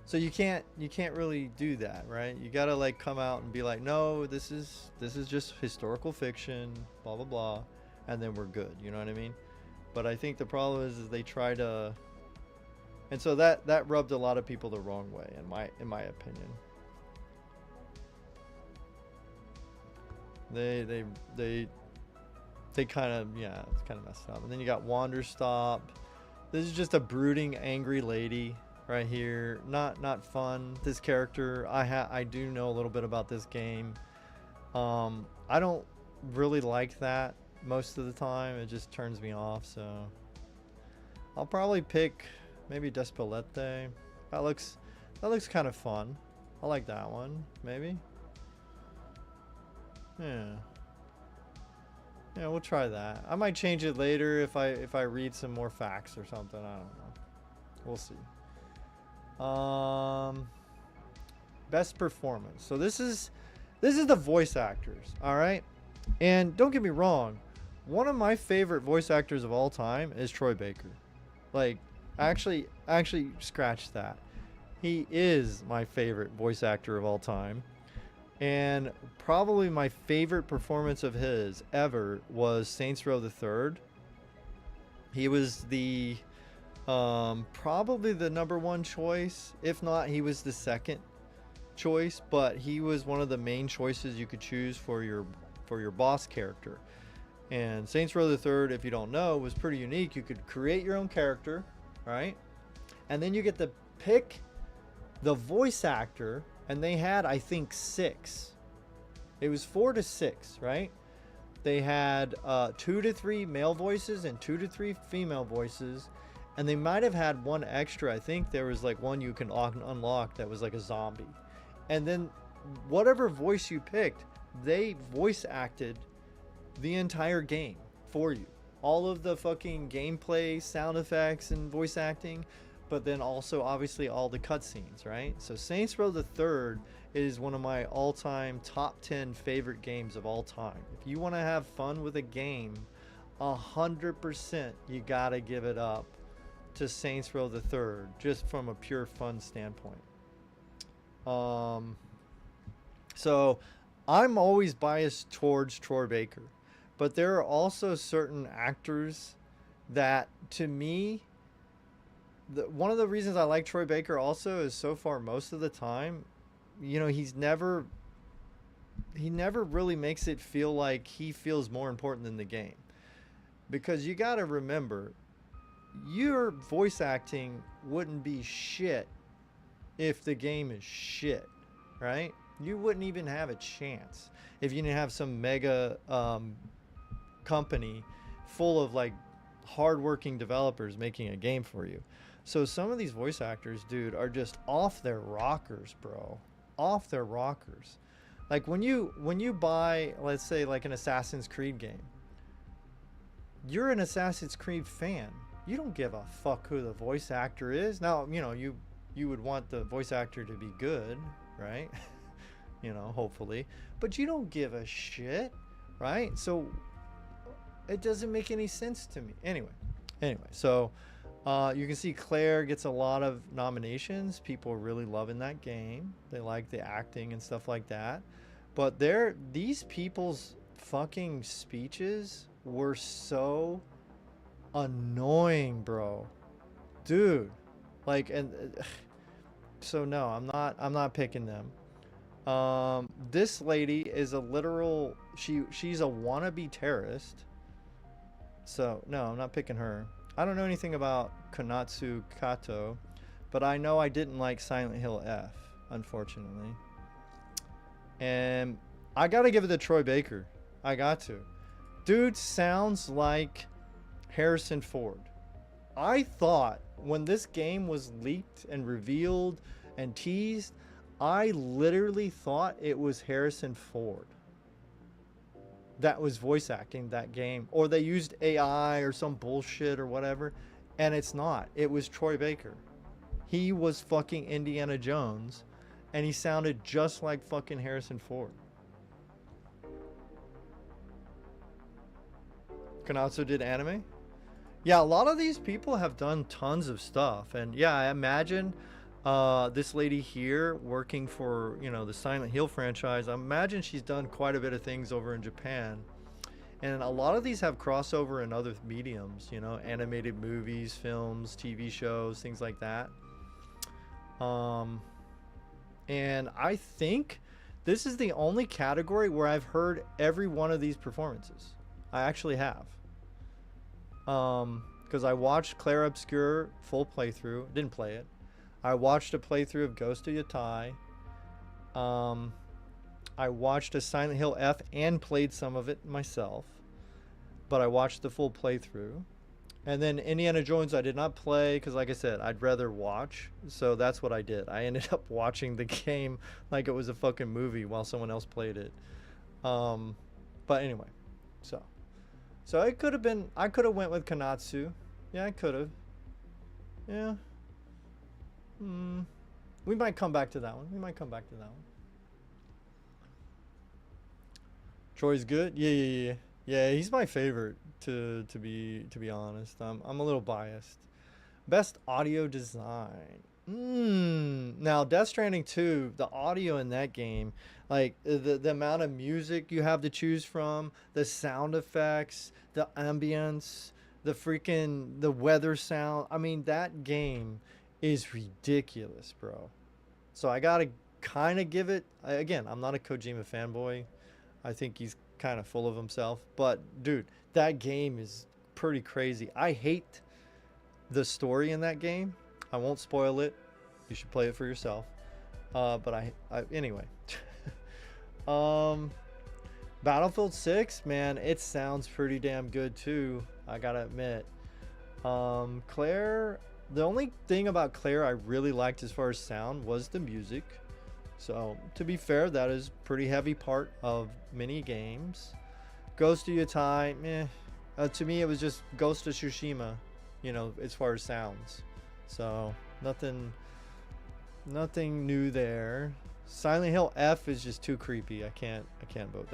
So you can't really do that, right? You gotta like come out and be like, no, this is just historical fiction, blah blah blah, and then we're good. You know what I mean? But I think the problem is they try to, and so that rubbed a lot of people the wrong way, in my opinion. They kind of, yeah, it's kind of messed up. And then you got Wander Stop. This is just a brooding, angry lady right here. Not fun. This character, I do know a little bit about this game. I don't really like that most of the time. It just turns me off. So I'll probably pick maybe Despelete. That looks kind of fun. I like that one. Maybe. Yeah, we'll try that. I might change it later if I read some more facts or something. I don't know. We'll see. Best performance. So this is the voice actors, all right? And don't get me wrong, one of my favorite voice actors of all time is Troy Baker. Like, actually scratch that. He is my favorite voice actor of all time. And probably my favorite performance of his ever was Saints Row the Third. He was the probably the #1 choice. If not, he was the second choice, but he was one of the main choices you could choose for your boss character. And Saints Row the Third, if you don't know, was pretty unique. You could create your own character, right? And then you get to pick the voice actor. And they had, I think, 6. It was 4 to 6, right? They had 2 to 3 male voices and 2 to 3 female voices. And they might have had one extra. I think there was like one you can unlock that was like a zombie. And then whatever voice you picked, they voice acted the entire game for you. All of the fucking gameplay, sound effects, and voice acting. But then also obviously all the cutscenes, right? So Saints Row the Third is one of my all-time top 10 favorite games of all time. If you want to have fun with a game, 100% you gotta give it up to Saints Row the Third, just from a pure fun standpoint. So I'm always biased towards Troy Baker, but there are also certain actors that, to me, one of the reasons I like Troy Baker also is so far most of the time, you know, he never really makes it feel like he feels more important than the game. Because you got to remember, your voice acting wouldn't be shit if the game is shit, right? You wouldn't even have a chance if you didn't have some mega company full of like hardworking developers making a game for you. So some of these voice actors, dude, are just off their rockers, bro. Off their rockers. Like when you buy, let's say, like an Assassin's Creed game, you're an Assassin's Creed fan. You don't give a fuck who the voice actor is. Now, you know, you would want the voice actor to be good, right? You know, hopefully. But you don't give a shit, right? So it doesn't make any sense to me. Anyway, so you can see Claire gets a lot of nominations. People are really loving that game. They like the acting and stuff like that. But these people's fucking speeches were so annoying, bro. Dude, like, and so no, I'm not picking them. This lady is a literal, she's a wannabe terrorist. So no, I'm not picking her. I don't know anything about Konatsu Kato, but I know I didn't like Silent Hill F, unfortunately. And I gotta give it to Troy Baker. I got to. Dude sounds like Harrison Ford. I thought when this game was leaked and revealed and teased, I literally thought it was Harrison Ford that was voice acting that game, or they used AI or some bullshit or whatever, and it's not. It was Troy Baker. He was fucking Indiana Jones, and he sounded just like fucking Harrison Ford. Konatsu did anime? Yeah, a lot of these people have done tons of stuff, and yeah, I imagine this lady here working for, you know, the Silent Hill franchise. I imagine she's done quite a bit of things over in Japan, and a lot of these have crossover in other mediums, you know, animated movies, films, TV shows, things like that. And I think this is the only category where I've heard every one of these performances. I actually have. Because I watched Claire Obscure full playthrough, didn't play it. I watched a playthrough of Ghost of Yatai. I watched a Silent Hill F and played some of it myself, but I watched the full playthrough. And then Indiana Jones I did not play because, like I said, I'd rather watch. So that's what I did. I ended up watching the game like it was a fucking movie while someone else played it. But anyway, so it could have been, I could have went with Konatsu. Yeah, I could have. Yeah. We might come back to that one. Troy's good. Yeah. He's my favorite. To be honest, I'm a little biased. Best audio design. Now Death Stranding 2, the audio in that game, like the amount of music you have to choose from, the sound effects, the ambience, the weather sound. I mean, that game is ridiculous, bro. So I gotta kind of give it, again, I'm not a Kojima fanboy. I think he's kind of full of himself, but dude, that game is pretty crazy. I hate the story in that game. I won't spoil it. You should play it for yourself. But I anyway. Battlefield 6, man, it sounds pretty damn good too, I gotta admit. Claire, the only thing about Claire I really liked as far as sound was the music. So to be fair, that is a pretty heavy part of many games. Ghost of Yatai, meh. To me, it was just Ghost of Tsushima, you know, as far as sounds. So nothing new there. Silent Hill F is just too creepy. I can't vote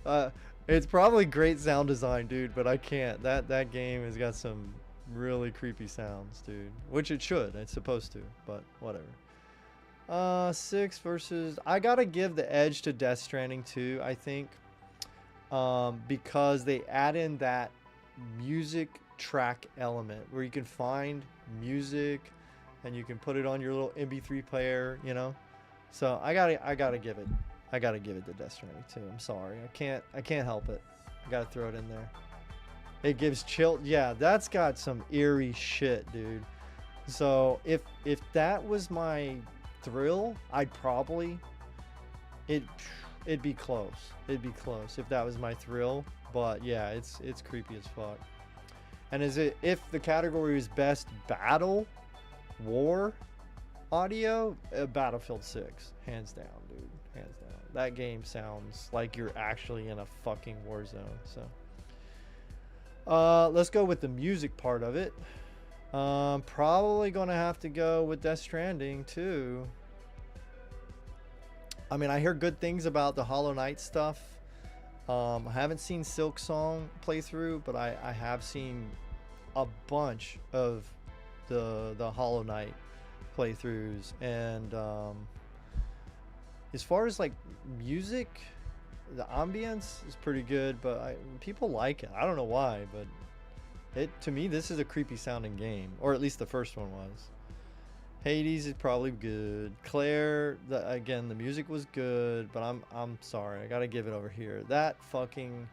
that. It's probably great sound design, dude, but I can't. That game has got some really creepy sounds, dude. Which it should. It's supposed to, but whatever. 6 versus, I gotta give the edge to Death Stranding 2, I think, because they add in that music track element where you can find music and you can put it on your little MP3 player, you know. So I gotta give it to Death Stranding 2. I'm sorry, I can't help it. I gotta throw it in there. It gives chill. Yeah, that's got some eerie shit, dude. So if that was my thrill, I'd probably, it'd be close. It'd be close if that was my thrill. But yeah, it's creepy as fuck. And if the category is best battle war audio, Battlefield 6, hands down, dude, hands down. That game sounds like you're actually in a fucking war zone. So let's go with the music part of it. Probably gonna have to go with Death Stranding too. I mean, I hear good things about the Hollow Knight stuff. I haven't seen Silk Song playthrough, but I have seen a bunch of the Hollow Knight playthroughs. And as far as like music, the ambience is pretty good, but people like it. I don't know why, but to me, this is a creepy sounding game, or at least the first one was. Hades is probably good. Claire, again, the music was good, but I'm sorry, I gotta give it over here. That fucking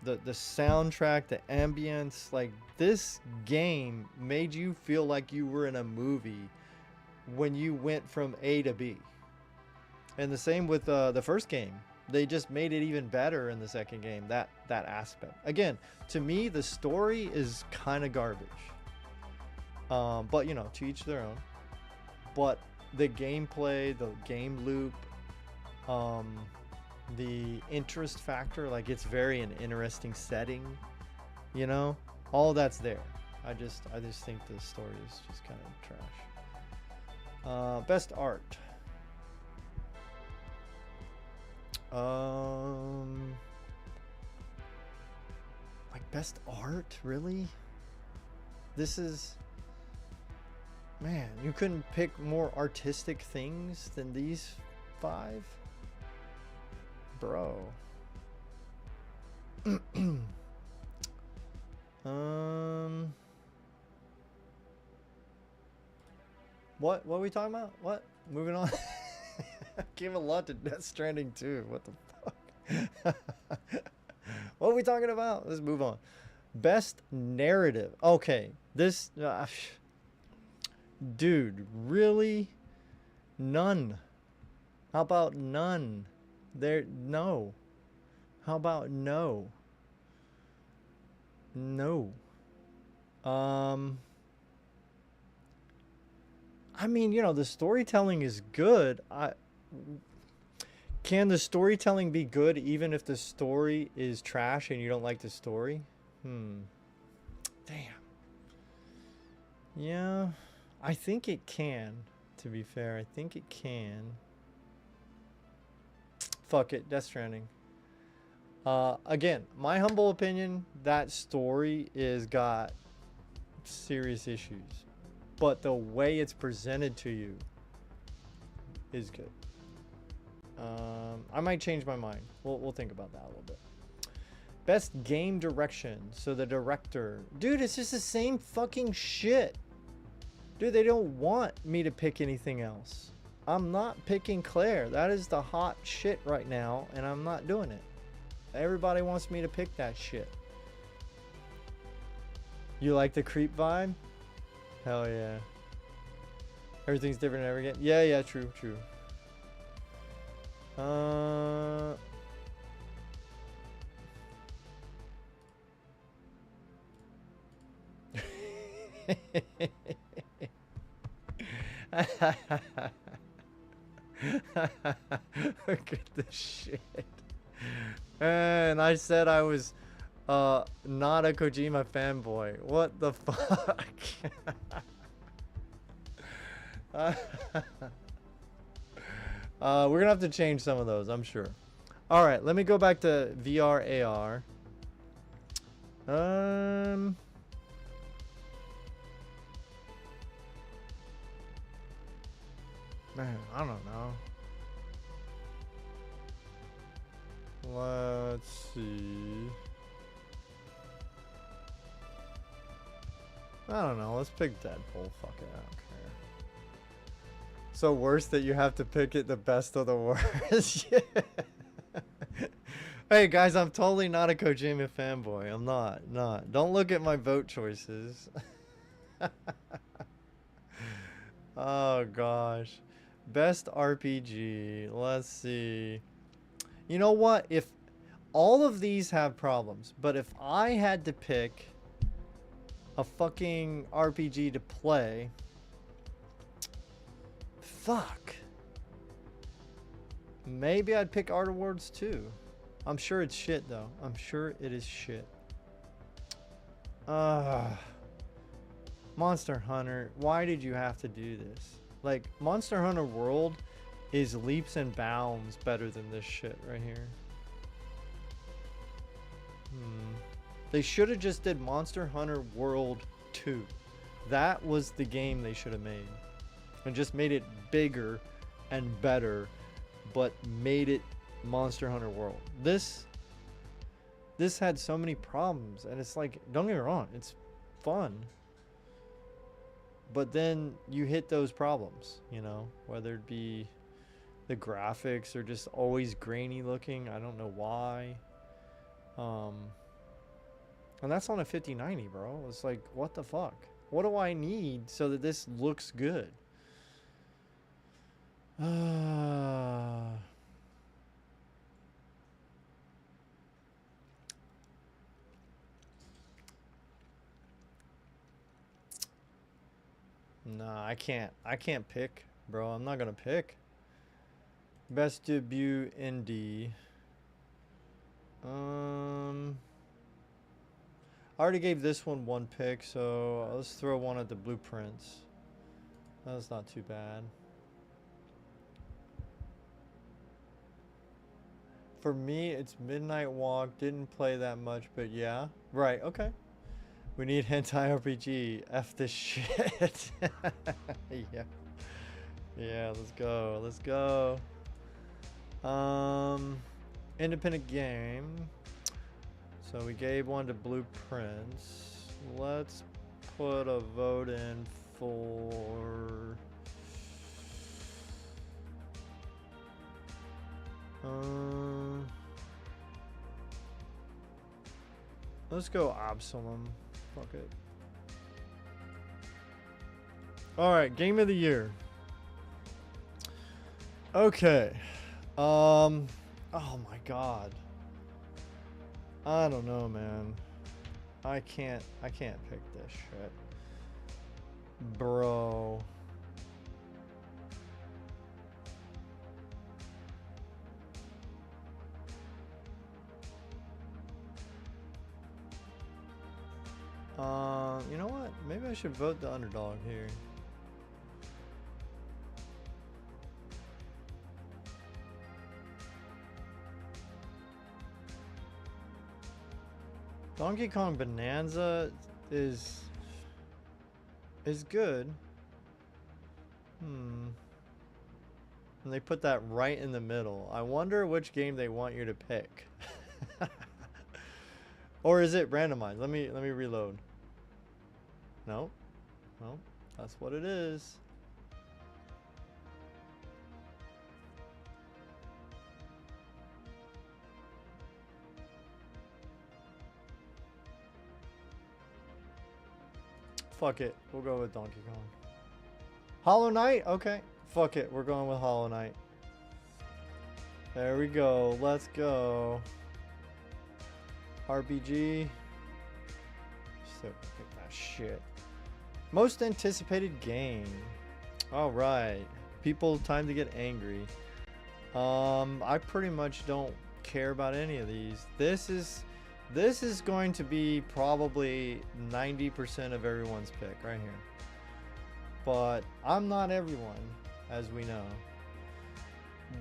the soundtrack, the ambience, like this game made you feel like you were in a movie when you went from A to B. And the same with the first game. They just made it even better in the second game. That aspect. Again, to me, the story is kind of garbage. But you know, to each their own. But the gameplay, the game loop, the interest factor, like it's very an interesting setting, you know, all that's there. I just think the story is just kind of trash. Best art. Like best art, really? This is, man, you couldn't pick more artistic things than these 5? Bro. What are we talking about? What? Moving on. Gave a lot to Death Stranding too. What the fuck? What are we talking about? Let's move on. Best narrative. Okay, this dude, really? None. How about none? No. How about no? No. I mean, you know, the storytelling is good. Can the storytelling be good even if the story is trash and you don't like the story? Damn. Yeah, I think it can, to be fair. I think it can. Fuck it, Death Stranding. Again, my humble opinion, that story is got serious issues. But the way it's presented to you is good. I might change my mind. We'll think about that a little bit. Best game direction. So the director. Dude, it's just the same fucking shit. Dude, they don't want me to pick anything else. I'm not picking Claire. That is the hot shit right now, and I'm not doing it. Everybody wants me to pick that shit. You like the creep vibe? Hell yeah. Everything's different in every game. Yeah, true. Look at this shit. And I said I was not a Kojima fanboy. What the fuck? We're gonna have to change some of those, I'm sure. All right, let me go back to VR AR. Man, I don't know. Let's see. I don't know. Let's pick Deadpool. Fuck it. I don't care. So worse that you have to pick it the best of the worst. Yeah. Hey guys, I'm totally not a Kojima fanboy. I'm not. Don't look at my vote choices. Oh gosh. Best RPG. Let's see. You know what? If all of these have problems, but if I had to pick a fucking RPG to play, fuck. Maybe I'd pick Art Awards too. I'm sure it's shit though. I'm sure it is shit. Monster Hunter, why did you have to do this? Like, Monster Hunter World is leaps and bounds better than this shit right here. They should have just did Monster Hunter World 2. That was the game they should have made. And just made it bigger and better, but made it Monster Hunter World. This had so many problems, and it's like, don't get me wrong, it's fun. But then you hit those problems, you know, whether it be the graphics are just always grainy looking. I don't know why. And that's on a 5090, bro. It's like, what the fuck? What do I need so that this looks good? Nah, I can't pick, bro. I'm not gonna pick. Best debut indie. I already gave this one pick, so let's throw one at the blueprints. That's not too bad. For me, it's Midnight Walk. Didn't play that much, but yeah. Right, okay. We need hentai RPG. F this shit. Yeah. Yeah, let's go. Let's go. Independent game. So we gave one to Blueprints. Let's put a vote in for let's go Absalom. Fuck it. Alright, game of the year. Okay. Oh my god. I don't know, man. I can't pick this shit. Bro. You know what? Maybe I should vote the underdog here. Donkey Kong Bonanza is good. And they put that right in the middle. I wonder which game they want you to pick. Or is it randomized? Let me reload. No. No, that's what it is. Fuck it. We'll go with Donkey Kong. Hollow Knight? Okay. Fuck it. We're going with Hollow Knight. There we go. Let's go. RPG. So pick that shit. Most anticipated game. Alright. People, time to get angry. I pretty much don't care about any of these. This is going to be probably 90% of everyone's pick right here. But I'm not everyone, as we know.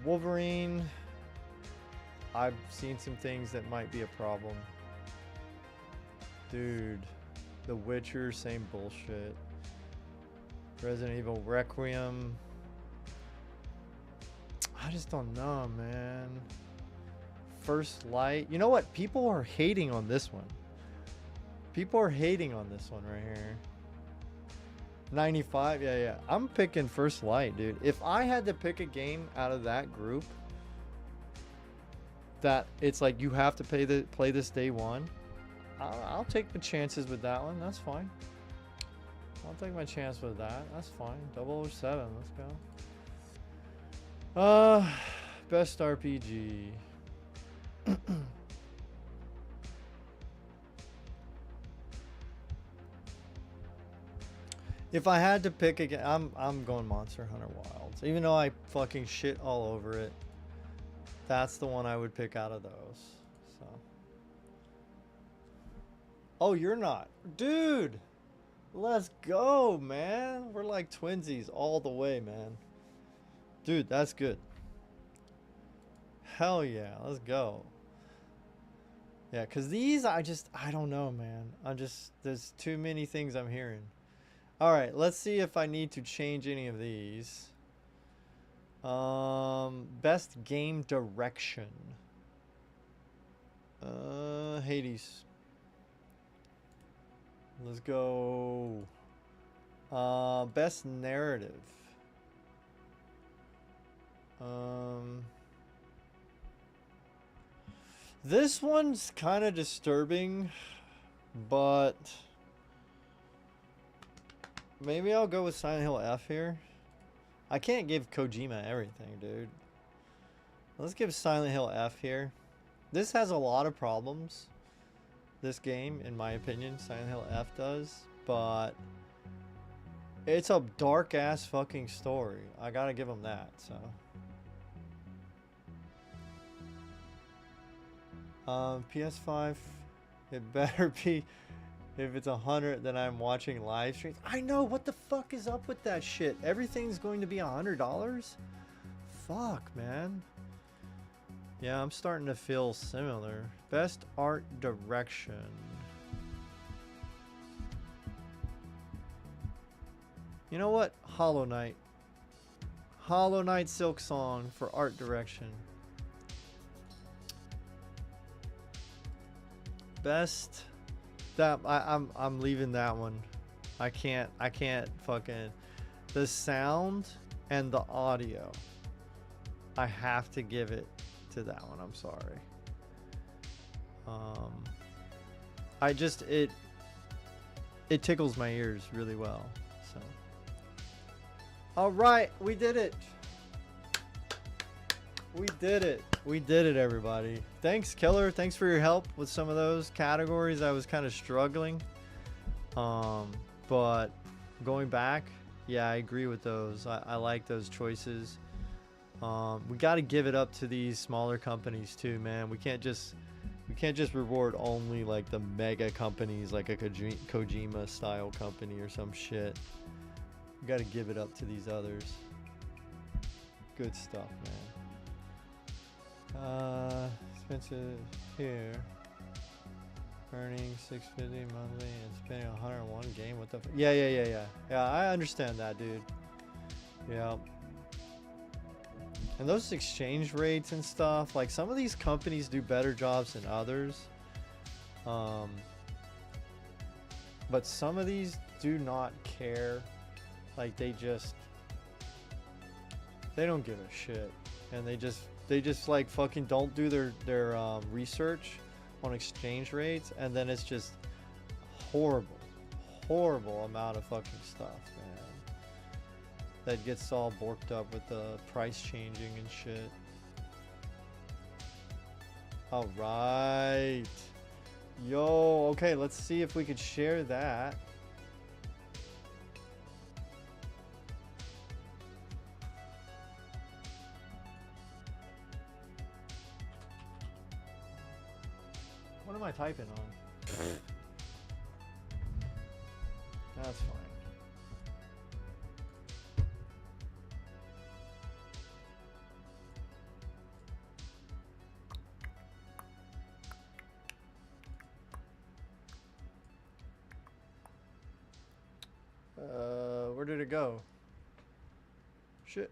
Wolverine, I've seen some things that might be a problem. Dude, The Witcher, same bullshit. Resident Evil Requiem. I just don't know, man. First Light. You know what? People are hating on this one. People are hating on this one right here. 95. Yeah. I'm picking First Light, dude. If I had to pick a game out of that group that it's like you have to play this day one, I'll take the chances with that one. That's fine. I'll take my chance with that. That's fine. 007. Let's go. Best RPG. If I had to pick again, I'm going Monster Hunter Wilds. Even though I fucking shit all over it, that's the one I would pick out of those. So. Oh, you're not, dude. Let's go, man. We're like twinsies all the way, man. Dude, that's good. Hell yeah, let's go. Yeah, because these, I don't know, man. There's too many things I'm hearing. All right, let's see if I need to change any of these. Best game direction. Hades. Let's go. Best narrative. This one's kind of disturbing, but maybe I'll go with Silent Hill F here. I can't give Kojima everything, dude. Let's give Silent Hill F here. This has a lot of problems. This game, in my opinion, Silent Hill F does, but it's a dark ass fucking story. I gotta give him that, so. PS5, it better be, if it's 100, then I'm watching live streams. I know, what the fuck is up with that shit? Everything's going to be $100? Fuck, man. Yeah, I'm starting to feel similar. Best art direction. You know what? Hollow Knight. Hollow Knight Silk Song for art direction. Best, that I'm leaving that one. I can't fucking, the sound and the audio, I have to give it to that one. I'm sorry. I just, it tickles my ears really well. So all right, we did it. We did it. We did it, everybody. Thanks, Killer. Thanks for your help with some of those categories. I was kind of struggling. But going back, yeah, I agree with those. I like those choices. We got to give it up to these smaller companies too, man. We can't just reward only like the mega companies, like a Kojima style company or some shit. We got to give it up to these others. Good stuff, man. Expensive here. Earning $650 monthly and spending 101 game. What the? Yeah. I understand that, dude. Yeah. And those exchange rates and stuff, like some of these companies do better jobs than others. But some of these do not care. Like they don't give a shit, and they just like fucking don't do their research on exchange rates, and then it's just horrible amount of fucking stuff, man, that gets all borked up with the price changing and shit. All right, yo, okay, let's see if we could share that. What am I typing on? That's fine. Where did it go? Shit.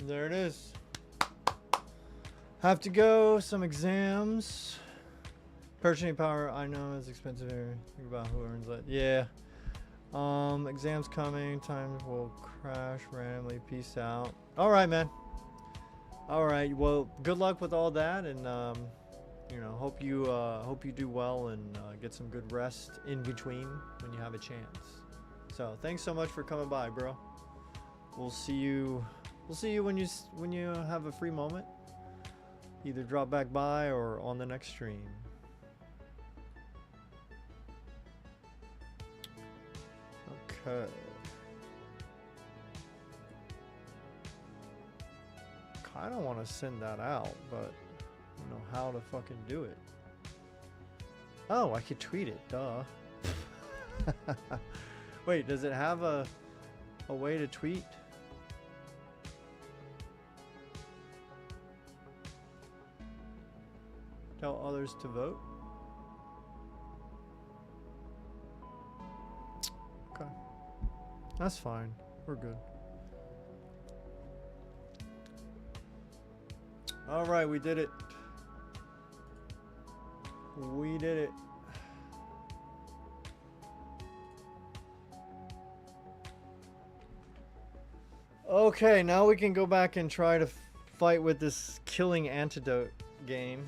There it is. Have to go. Some exams. Purchasing power, I know it's expensive here. Think about who earns that. Yeah. Exams coming. Times will crash randomly. Peace out. All right, man. All right. Well, good luck with all that, and you know, hope you do well and get some good rest in between when you have a chance. So, thanks so much for coming by, bro. We'll see you we'll see you when you have a free moment. Either drop back by or on the next stream. Okay. I don't want to send that out, but I don't know how to fucking do it. Oh, I could tweet it, duh. Wait, does it have a way to tweet? Tell others to vote? Okay. That's fine. We're good. Alright, we did it. We did it. Okay, now we can go back and try to fight with this Killing Antidote game.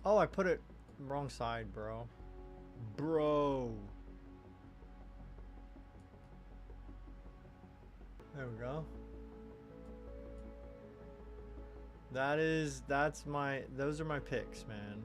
Oh, I put it wrong side, bro. Bro. There we go. Those are my picks, man.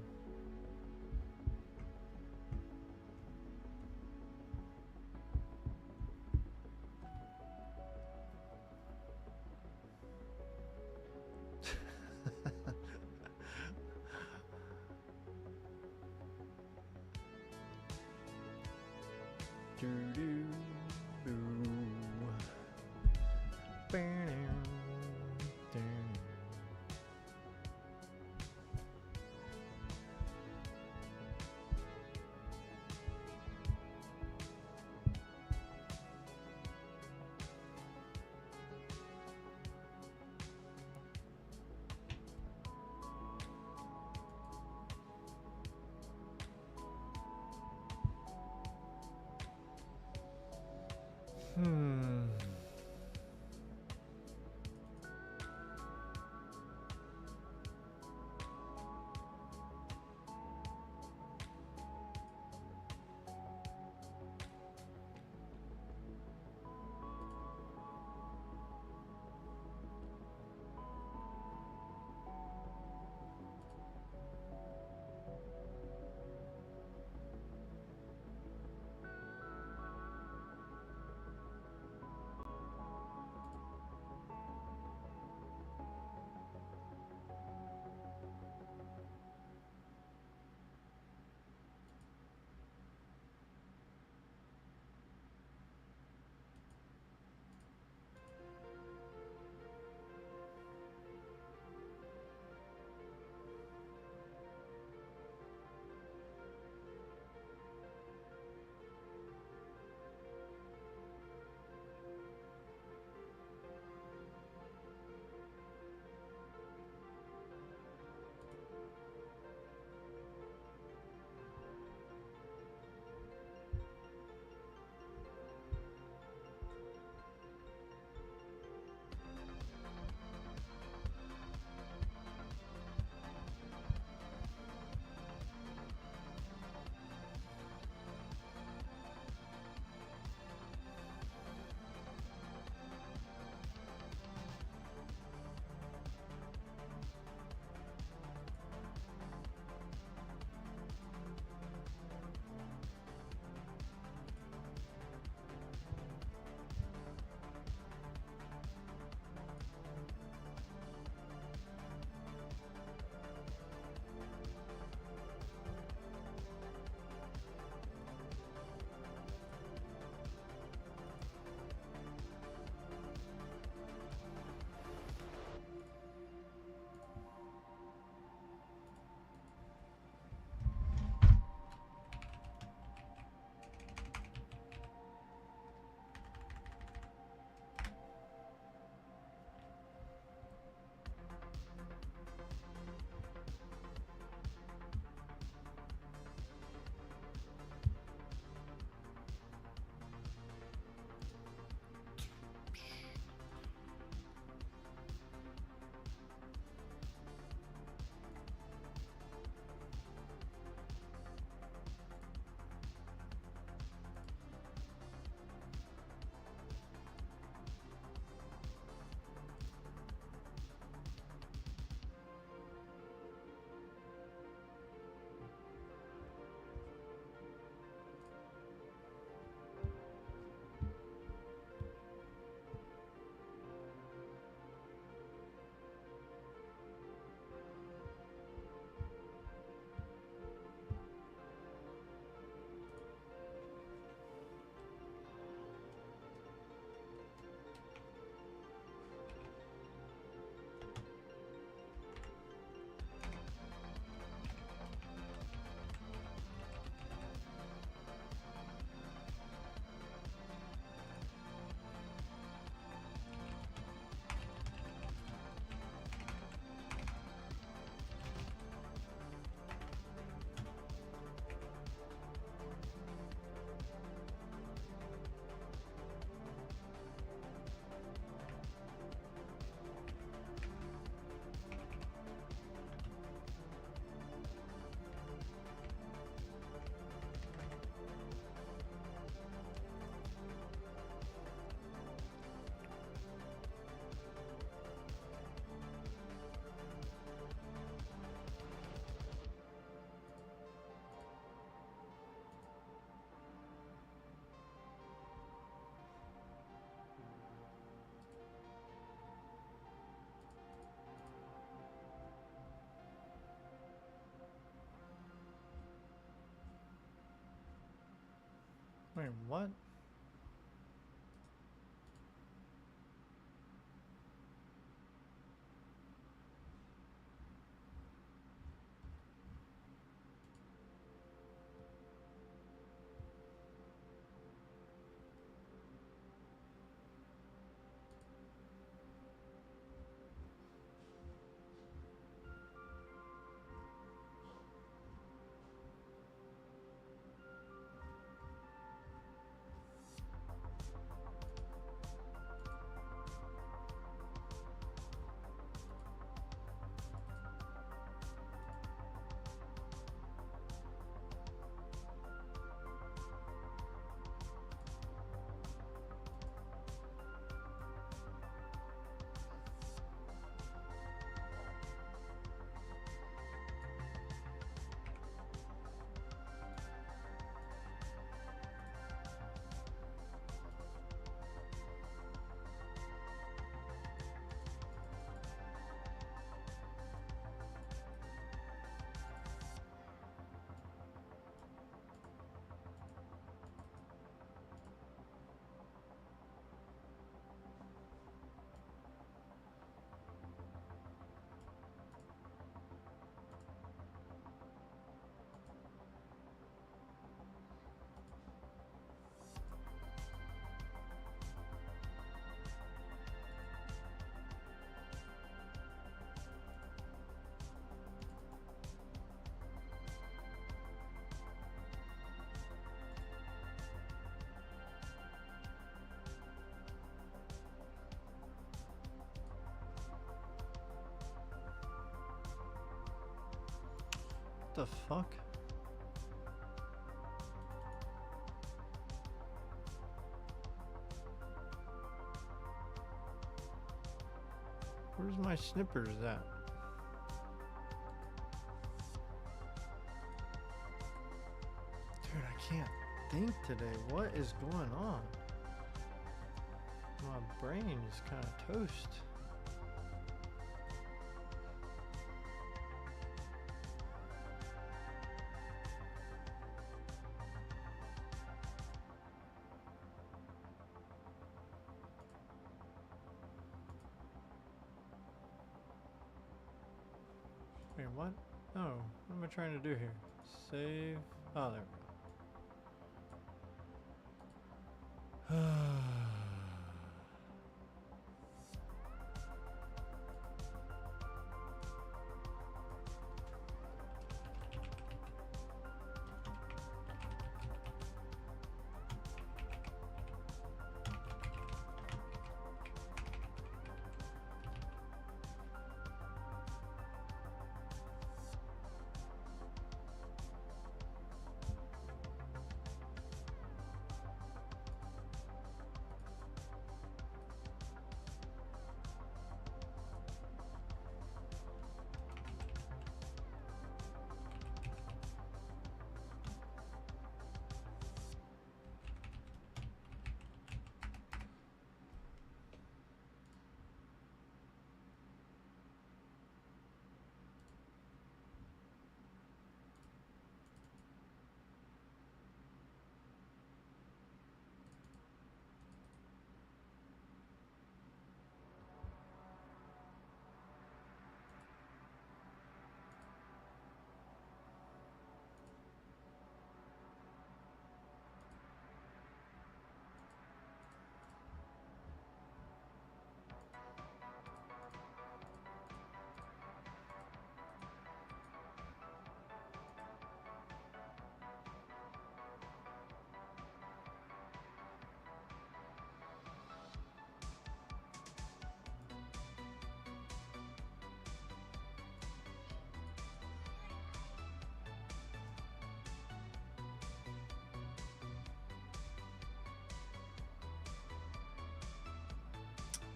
Wait, what? What the fuck? Where's my snippers at? Dude, I can't think today. What is going on? My brain is kind of toast. Wait, what? Oh, what am I trying to do here? Save. Oh, there we go.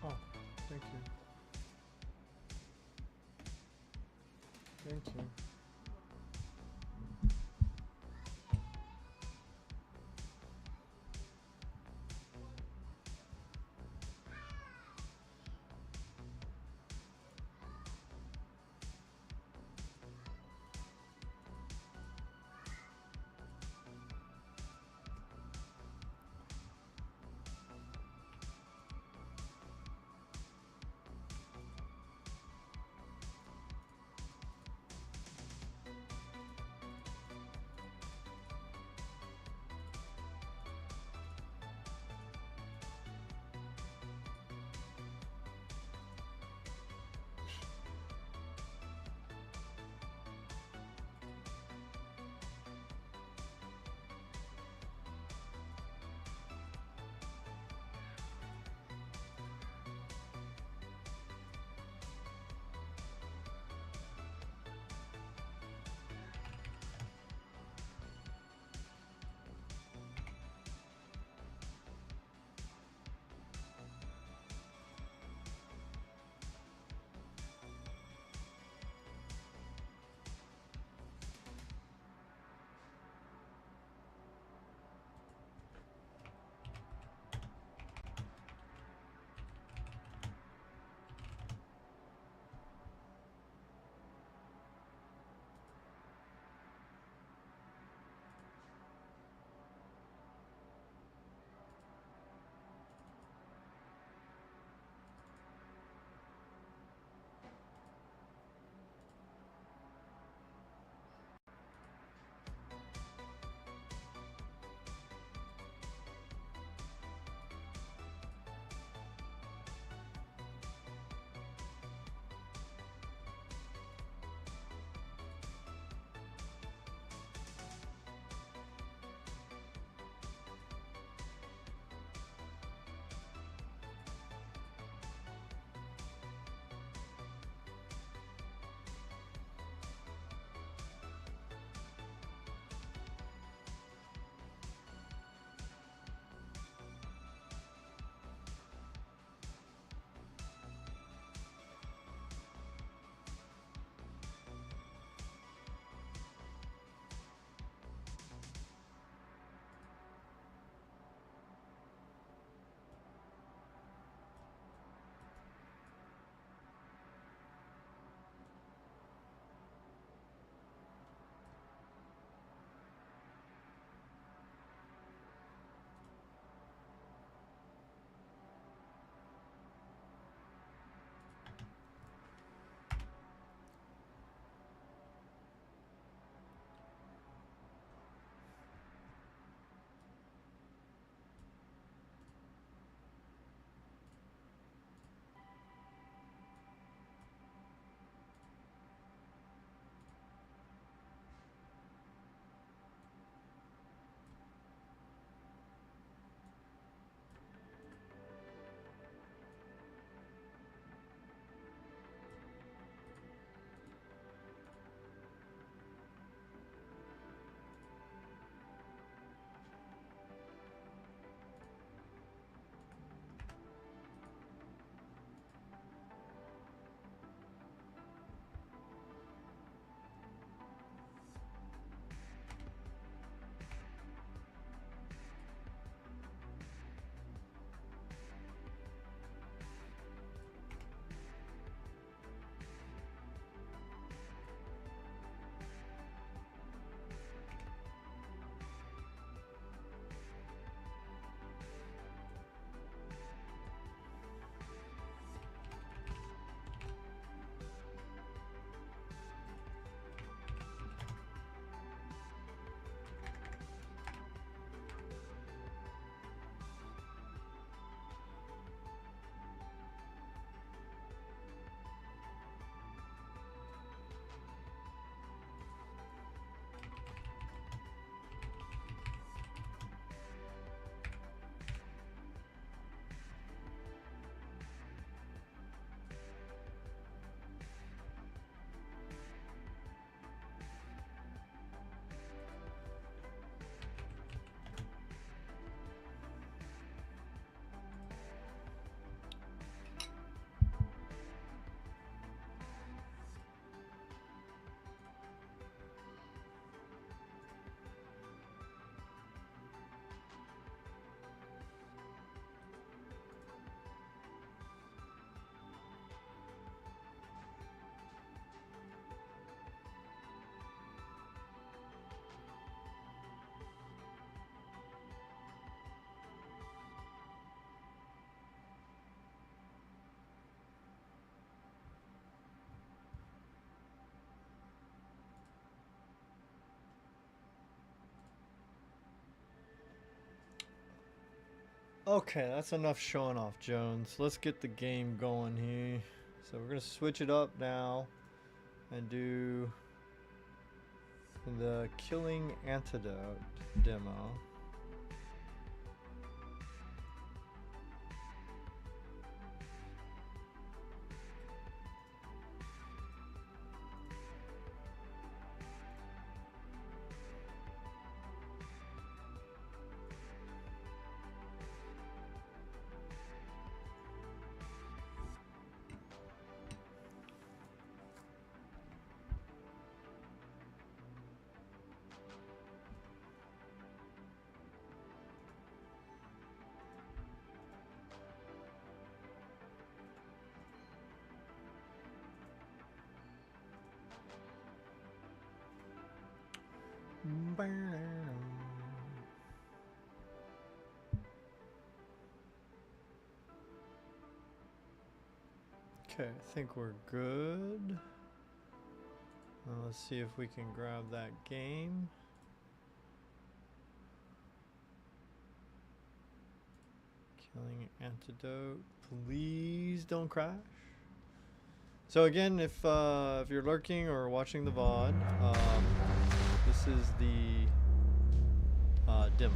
Oh, thank you. Thank you. Okay, that's enough showing off, Jones. Let's get the game going here. So we're gonna switch it up now and do the Killing Antidote Demo. Okay, I think we're good. Let's see if we can grab that game. Killing Antidote. Please don't crash. So again, if you're lurking or watching the VOD, this is the demo.